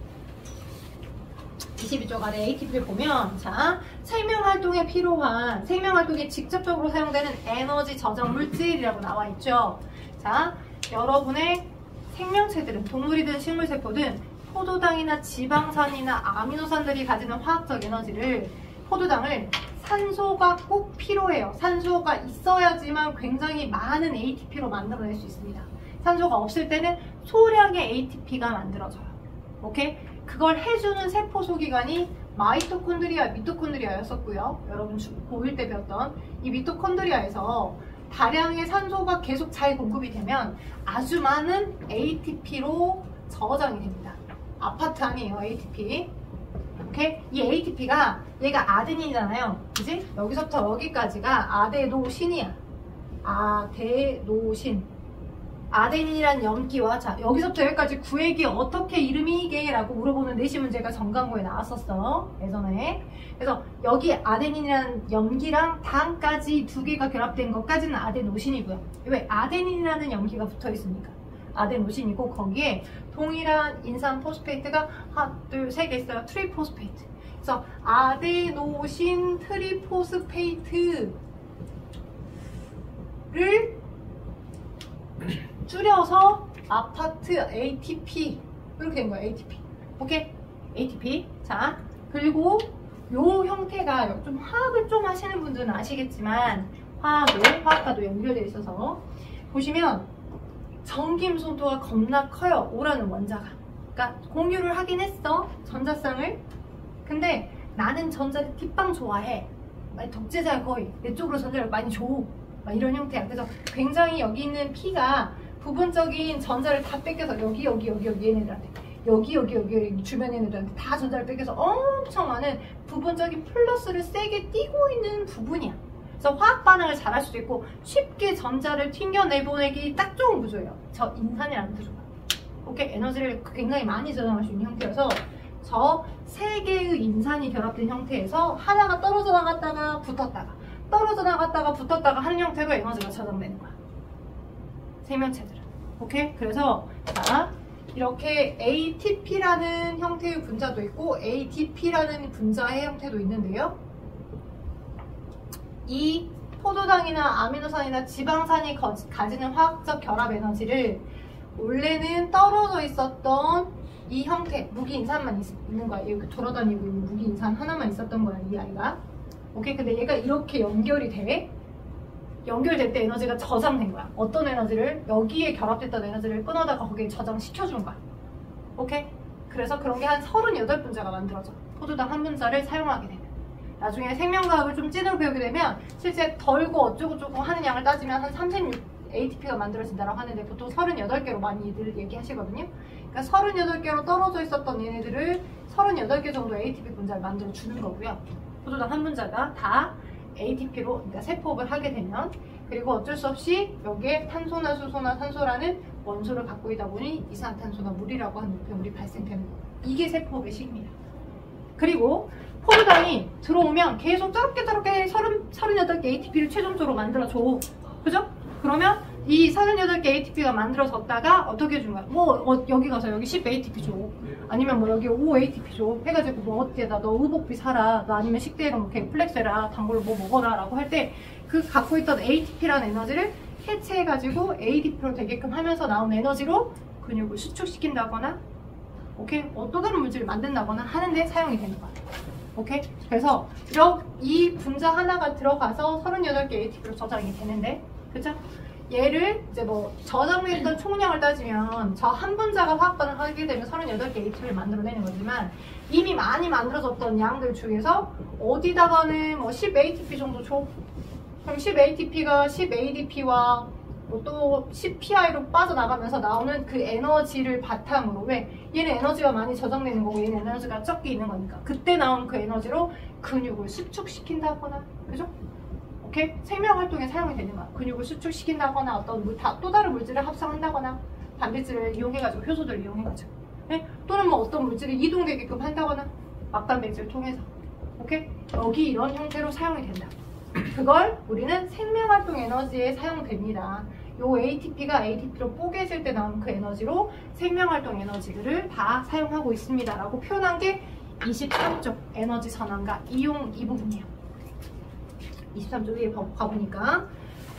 22쪽 아래 ATP를 보면 자 생명활동에 필요한 생명활동에 직접적으로 사용되는 에너지 저장 물질이라고 나와 있죠. 자 여러분의 생명체들은 동물이든 식물세포든 포도당이나 지방산이나 아미노산들이 가지는 화학적 에너지를 포도당을 산소가 꼭 필요해요. 산소가 있어야지만 굉장히 많은 ATP로 만들어낼 수 있습니다. 산소가 없을 때는 소량의 ATP가 만들어져요. 오케이? 그걸 해주는 세포 소기관이 마이토콘드리아, 미토콘드리아였었고요. 여러분 고1 때 배웠던 이 미토콘드리아에서 다량의 산소가 계속 잘 공급이 되면 아주 많은 ATP로 저장이 됩니다. 아파트 아니에요, ATP. 오케이? 이 ATP가 얘가 아데닌이잖아요. 그지? 여기서부터 여기까지가 아데노신이야. 아데노신. 아데닌이란 염기와 자 여기서부터 여기까지 구획이 어떻게 이름이게? 라고 물어보는 내시 문제가 전강고에 나왔었어. 예전에. 그래서 여기 아데닌이라는 염기랑 당까지 2개가 결합된 것까지는 아데노신이고요. 왜? 아데닌이라는 염기가 붙어 있으니까. 아데노신이고 거기에 동일한 인산 포스페이트가 하나, 둘, 3개 있어요. 트리포스페이트. 그래서 아데노신 트리포스페이트를 줄여서 아파트 ATP 이렇게 된 거예요. ATP. 오케이? ATP. 자 그리고 요 형태가 좀 화학을 좀 하시는 분들은 아시겠지만 화학과도 연결되어 있어서 보시면 전김손도가 겁나 커요. 오라는 원자가. 그러니까 공유를 하긴 했어. 전자쌍을. 근데 나는 전자를 뒷방 좋아해. 독재자야 거의. 내 쪽으로 전자를 많이 줘. 막 이런 형태야. 그래서 굉장히 여기 있는 P가 부분적인 전자를 다 뺏겨서 여기 얘네들한테 여기 주변에 있는 애들한테 다 전자를 뺏겨서 엄청 많은 부분적인 플러스를 세게 띄고 있는 부분이야. 그래서 화학 반응을 잘할 수도 있고 쉽게 전자를 튕겨내보내기 딱 좋은 구조예요. 저 인산이라는 구조가. 오케이? 에너지를 굉장히 많이 저장할 수 있는 형태여서 저 세 개의 인산이 결합된 형태에서 하나가 떨어져 나갔다가 붙었다가 떨어져 나갔다가 붙었다가 하는 형태로 에너지가 저장되는 거야. 생명체들은. 오케이? 그래서 자 이렇게 ATP라는 형태의 분자도 있고 ADP라는 분자의 형태도 있는데요. 이 포도당이나 아미노산이나 지방산이 가지는 화학적 결합 에너지를 원래는 떨어져 있었던 이 형태, 무기인산만 있는 거야. 여기 돌아다니고 있는 무기인산 하나만 있었던 거야, 이 아이가. 오케이? 근데 얘가 이렇게 연결이 돼. 연결될 때 에너지가 저장된 거야. 어떤 에너지를? 여기에 결합됐던 에너지를 끊어다가 거기에 저장시켜준 거야. 오케이? 그래서 그런 게 한 38분자가 만들어져. 포도당 한 분자를 사용하게 되면. 나중에 생명과학을 좀 찐으로 배우게 되면 실제 덜고 어쩌고저쩌고 하는 양을 따지면 한 36 ATP가 만들어진다고 하는데 보통 38개로 많이들 얘기하시거든요. 그러니까 38개로 떨어져 있었던 얘네들을 38개 정도 ATP 분자를 만들어 주는 거고요. 포도당 한 분자가 다 ATP로 그러니까 세포업을 하게 되면 그리고 어쩔 수 없이 여기에 탄소나 수소나 산소라는 원소를 갖고 있다 보니 이산화탄소나 물이라고 하는 목표물이 발생되는 거예요. 이게 세포업의 시기입니다. 그리고 포도당이 들어오면 계속 저렇게 38개 ATP를 최종적으로 만들어줘. 그죠? 그러면 이 38개 ATP가 만들어졌다가 어떻게 해준 거야? 여기 가서 여기 10 ATP 줘. 아니면 뭐 여기 5 ATP 줘. 해가지고 뭐 어때다 너 의복비 사라. 너 아니면 식대로 뭐 플렉스 해라. 단골로 뭐 먹어라. 라고 할 때 그 갖고 있던 ATP라는 에너지를 해체해가지고 ADP로 되게끔 하면서 나온 에너지로 근육을 수축시킨다거나 오케이? 또 다른 물질을 만든다거나 하는데 사용이 되는 거야. 오케이? 그래서 이 분자 하나가 들어가서 38개 ATP로 저장이 되는데 그쵸? 얘를 이제 뭐 저장됐던 총량을 따지면 저 한 분자가 화학 반응을 하게 되면 38개 ATP를 만들어내는 거지만 이미 많이 만들어졌던 양들 중에서 어디다가는 뭐 10 ATP 정도 줘. 그럼 10 ATP가 10 ADP와 뭐 또 10 PI로 빠져나가면서 나오는 그 에너지를 바탕으로 왜? 얘는 에너지가 많이 저장되는 거고 얘는 에너지가 적게 있는 거니까 그때 나온 그 에너지로 근육을 수축시킨다거나 그죠? 오케이? 생명활동에 사용이 되는 거야. 근육을 수축시킨다거나 어떤 또 다른 물질을 합성한다거나 단백질을 이용해가지고 효소들을 이용해가지고 네? 또는 뭐 어떤 물질이 이동되게끔 한다거나 막단백질을 통해서 오케이? 여기 이런 형태로 사용이 된다. 그걸 우리는 생명활동 에너지에 사용됩니다. 요 ATP가 ADP로 뽀개질 때 나오는 그 에너지로 생명활동 에너지들을 다 사용하고 있습니다. 라고 표현한 게 23쪽 에너지 전환과 이용 이 부분이에요. 23쪽에 가보니까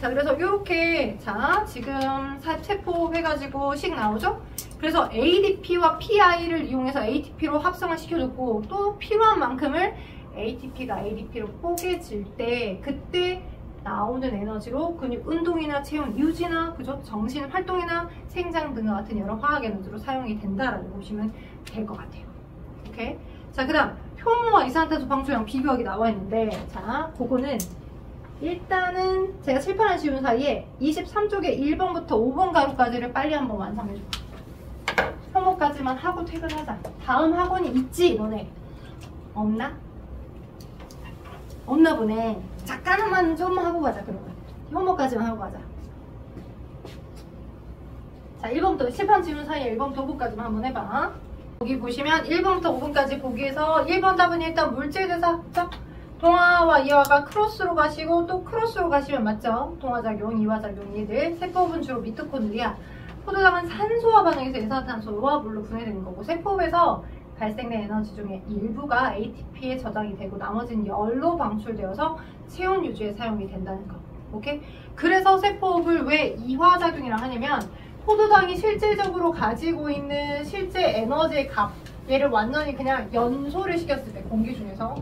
자 그래서 이렇게 자 지금 세포 해가지고 식 나오죠? 그래서 ADP와 PI를 이용해서 ATP로 합성을 시켜줬고 또 필요한 만큼을 ATP가 ADP로 뽀개질 때 그때 나오는 에너지로 근육 운동이나 체형 유지나 그죠? 정신 활동이나 생장 등과 같은 여러 화학 에너지로 사용이 된다라고 보시면 될 것 같아요. 오케이? 자 그다음 효모와 이산화탄소 방출량 비교하기 나와 있는데 자 그거는 일단은 제가 칠판을 지운 사이에 23쪽에 1번부터 5번 가루까지를 빨리 한번 완성해줘. 효모까지만 하고 퇴근하자. 다음 학원이 있지 너네? 없나? 없나 보네. 잠깐만 좀 하고 가자 그러면. 효모까지만 하고 가자. 자 1번부터 칠판 지운 사이에 1번부터 5번까지만 한번 해봐. 여기 보시면 1번부터 5번까지 보기에서 1번 답은 일단 물질대사 동화와 이화가 크로스로 가시고 또 크로스로 가시면 맞죠? 동화작용, 이화작용 얘들 세포업은 주로 미토콘드리아 포도당은 산소와 반응해서 이산화탄소와 물로 분해되는 거고 세포업에서 발생된 에너지 중에 일부가 ATP에 저장이 되고 나머지는 열로 방출되어서 체온 유지에 사용이 된다는 거. 오케이? 그래서 세포업을 왜 이화작용이라 하냐면 포도당이 실질적으로 가지고 있는 실제 에너지의 값 얘를 완전히 그냥 연소를 시켰을 때 공기 중에서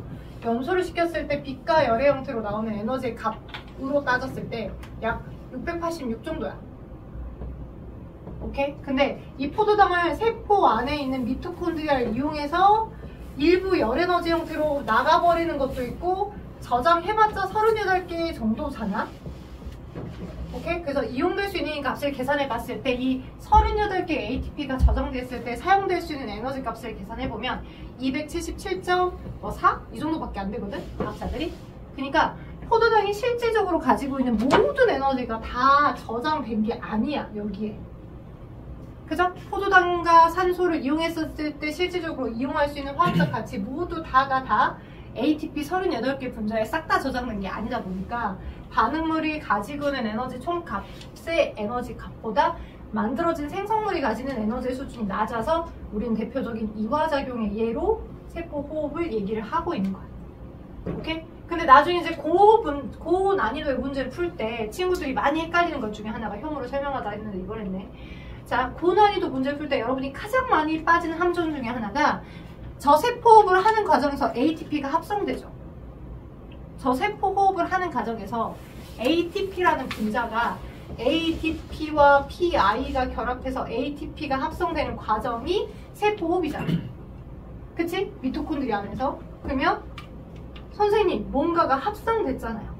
연소를 시켰을 때 빛과 열의 형태로 나오는 에너지의 값으로 따졌을 때 약 686 정도야. 오케이? 근데 이 포도당을 세포 안에 있는 미토콘드리아를 이용해서 일부 열에너지 형태로 나가버리는 것도 있고 저장해봤자 38개 정도잖아? 오케이? 그래서 이용될 수 있는 값을 계산해 봤을 때 이 38개 ATP가 저장됐을 때 사용될 수 있는 에너지 값을 계산해 보면 277.4? 이 정도밖에 안 되거든? 과학자들이. 그러니까 포도당이 실질적으로 가지고 있는 모든 에너지가 다 저장된 게 아니야, 여기에. 그죠? 포도당과 산소를 이용했었을 때 실질적으로 이용할 수 있는 화학적 가치 모두 다가 다 ATP 38개 분자에 싹 다 저장된 게 아니다 보니까 반응물이 가지고 있는 에너지 총값의 에너지 값보다 만들어진 생성물이 가지는 에너지의 수준이 낮아서 우리는 대표적인 이화작용의 예로 세포호흡을 얘기를 하고 있는 거야. 오케이? 근데 나중에 이제 고 난이도의 문제를 풀 때 친구들이 많이 헷갈리는 것 중에 하나가 형으로 설명하다 했는데 이걸 했네. 자, 고난이도 문제를 풀 때 여러분이 가장 많이 빠지는 함정 중에 하나가 저세포호흡을 하는 과정에서 ATP가 합성되죠. 저세포호흡을 하는 과정에서 ATP라는 분자가 ATP와 PI가 결합해서 ATP가 합성되는 과정이 세포호흡이잖아. 그치? 미토콘드리아 안에서. 그러면 선생님, 뭔가가 합성됐잖아요.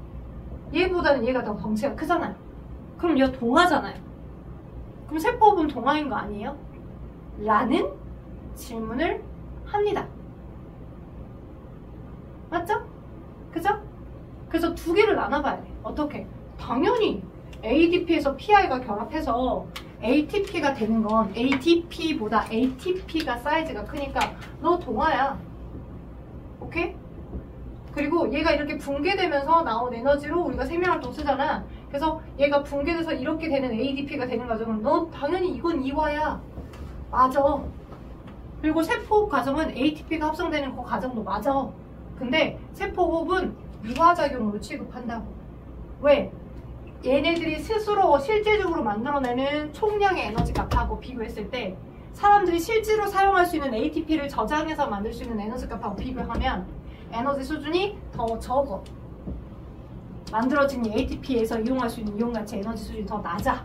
얘보다는 얘가 더 덩치가 크잖아요. 그럼 얘가 동하잖아요. 그럼 세포호흡은 동하인 거 아니에요? 라는 질문을 합니다. 맞죠? 그죠? 그래서 두 개를 나눠봐야 돼. 어떻게? 당연히 ADP에서 PI가 결합해서 ATP가 되는 건 ATP보다 ATP가 사이즈가 크니까 너 동하야. 오케이? 그리고 얘가 이렇게 붕괴되면서 나온 에너지로 우리가 생명활동 쓰잖아. 그래서 얘가 붕괴돼서 이렇게 되는 ADP가 되는 과정은 너 당연히 이건 이화야. 맞아. 그리고 세포호흡 과정은 ATP가 합성되는 그 과정도 맞아. 근데 세포호흡은 이화작용으로 취급한다고. 왜? 얘네들이 스스로 실질적으로 만들어내는 총량의 에너지 값하고 비교했을 때 사람들이 실제로 사용할 수 있는 ATP를 저장해서 만들 수 있는 에너지 값하고 비교하면 에너지 수준이 더 적어. 만들어진 ATP에서 이용할 수 있는 이용가치 에너지 수준이 더 낮아.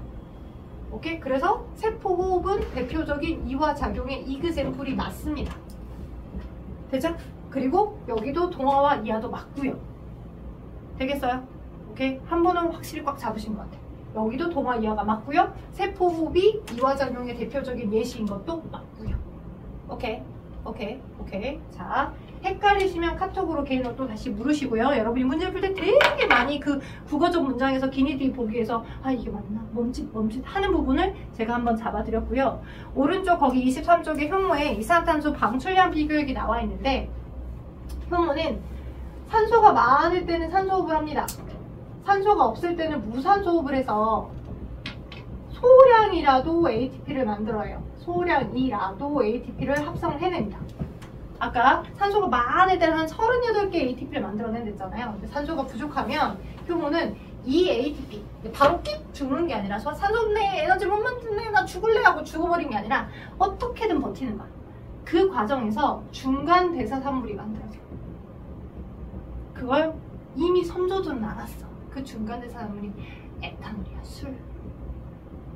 오케이? 그래서 세포호흡은 대표적인 이화작용의 이그샘플이 맞습니다. 되죠? 그리고 여기도 동화와 이하도 맞고요. 되겠어요? 오케이? 한 번은 확실히 꽉 잡으신 것 같아요. 여기도 동화 이하가 맞고요. 세포호흡이 이화작용의 대표적인 예시인 것도 맞고요. 오케이? 오케이? 오케이? 자, 헷갈리시면 카톡으로 개인으로 또 다시 물으시고요. 여러분이 문제 풀 때 되게 많이 그 국어적 문장에서 기니들이 보기 위해서 아 이게 맞나? 멈칫 하는 부분을 제가 한번 잡아드렸고요. 오른쪽 거기 23쪽의 효모에 이산탄소 방출량 비교액이 나와 있는데 효모는 산소가 많을 때는 산소호흡을 합니다. 산소가 없을 때는 무산소호흡을 해서 소량이라도 ATP를 만들어요. 소량이라도 ATP를 합성해냅니다. 아까 산소가 많을 때는 한 38개 ATP를 만들어낸댔잖아요. 근데 산소가 부족하면 효모는 이 ATP 바로 끽 죽는 게 아니라 산소 없네, 에너지 못 만드네, 나 죽을래 하고 죽어버린 게 아니라 어떻게든 버티는 거야. 그 과정에서 중간 대사산물이 만들어져요. 그걸 이미 섬조들은 알았어. 그 중간 대사산물이 에탄올이야, 술.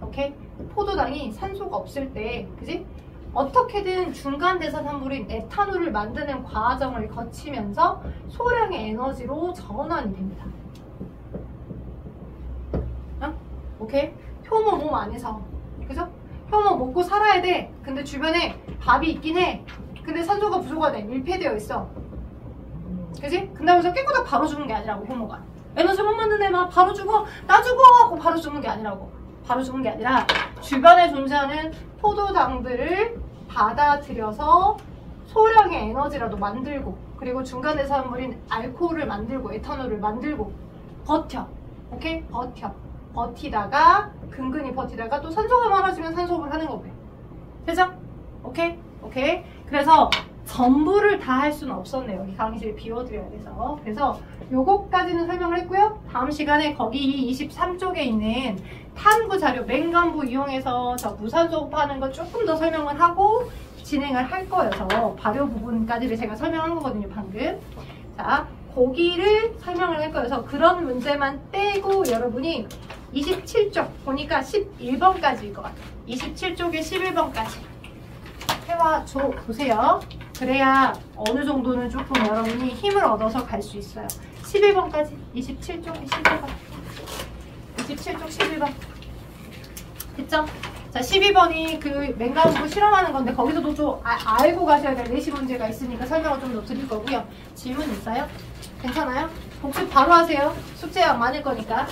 오케이? 포도당이 산소가 없을 때, 그지? 어떻게든 중간 대사산물인 에탄올을 만드는 과정을 거치면서 소량의 에너지로 전환이 됩니다. 어? 오케이? 효모 몸 안에서. 그죠? 효모 먹고 살아야 돼. 근데 주변에 밥이 있긴 해. 근데 산소가 부족하네. 밀폐되어 있어. 그지? 근데 여기서 깨끗하게 바로 죽는 게 아니라고, 효모가. 에너지 못 만드네, 막 바로 죽어. 나 죽어! 하고 바로 죽는 게 아니라고. 바로 죽는 게 아니라 주변에 존재하는 포도당들을 받아들여서 소량의 에너지라도 만들고 그리고 중간 대사물인 알코올을 만들고 에탄올을 만들고 버텨. 오케이? 버티다가 근근히 버티다가 또 산소가 많아지면 산소호흡을 하는 거고요. 되죠? 오케이? 오케이? 그래서 전부를 다 할 수는 없었네요. 여기 강의실 비워드려야 돼서. 그래서 요거까지는 설명을 했고요. 다음 시간에 거기 23쪽에 있는 탐구 자료, 맹간부 이용해서 저 무산소호흡 하는 거 조금 더 설명을 하고 진행을 할 거여서 발효 부분까지를 제가 설명한 거거든요, 방금. 자, 거기를 설명을 할 거여서 그런 문제만 떼고 여러분이 27쪽 보니까 11번까지일 것 같아요. 27쪽에 11번까지 해와줘 보세요. 그래야 어느 정도는 조금 여러분이 힘을 얻어서 갈 수 있어요. 11번까지, 27쪽에 11번. 27쪽 11번. 됐죠? 자, 12번이 그 맹가부부 실험하는 건데 거기서도 좀 알고 가셔야 될 내시 문제가 있으니까 설명을 좀 더 드릴 거고요. 질문 있어요? 괜찮아요? 복습 바로 하세요. 숙제가 많을 거니까.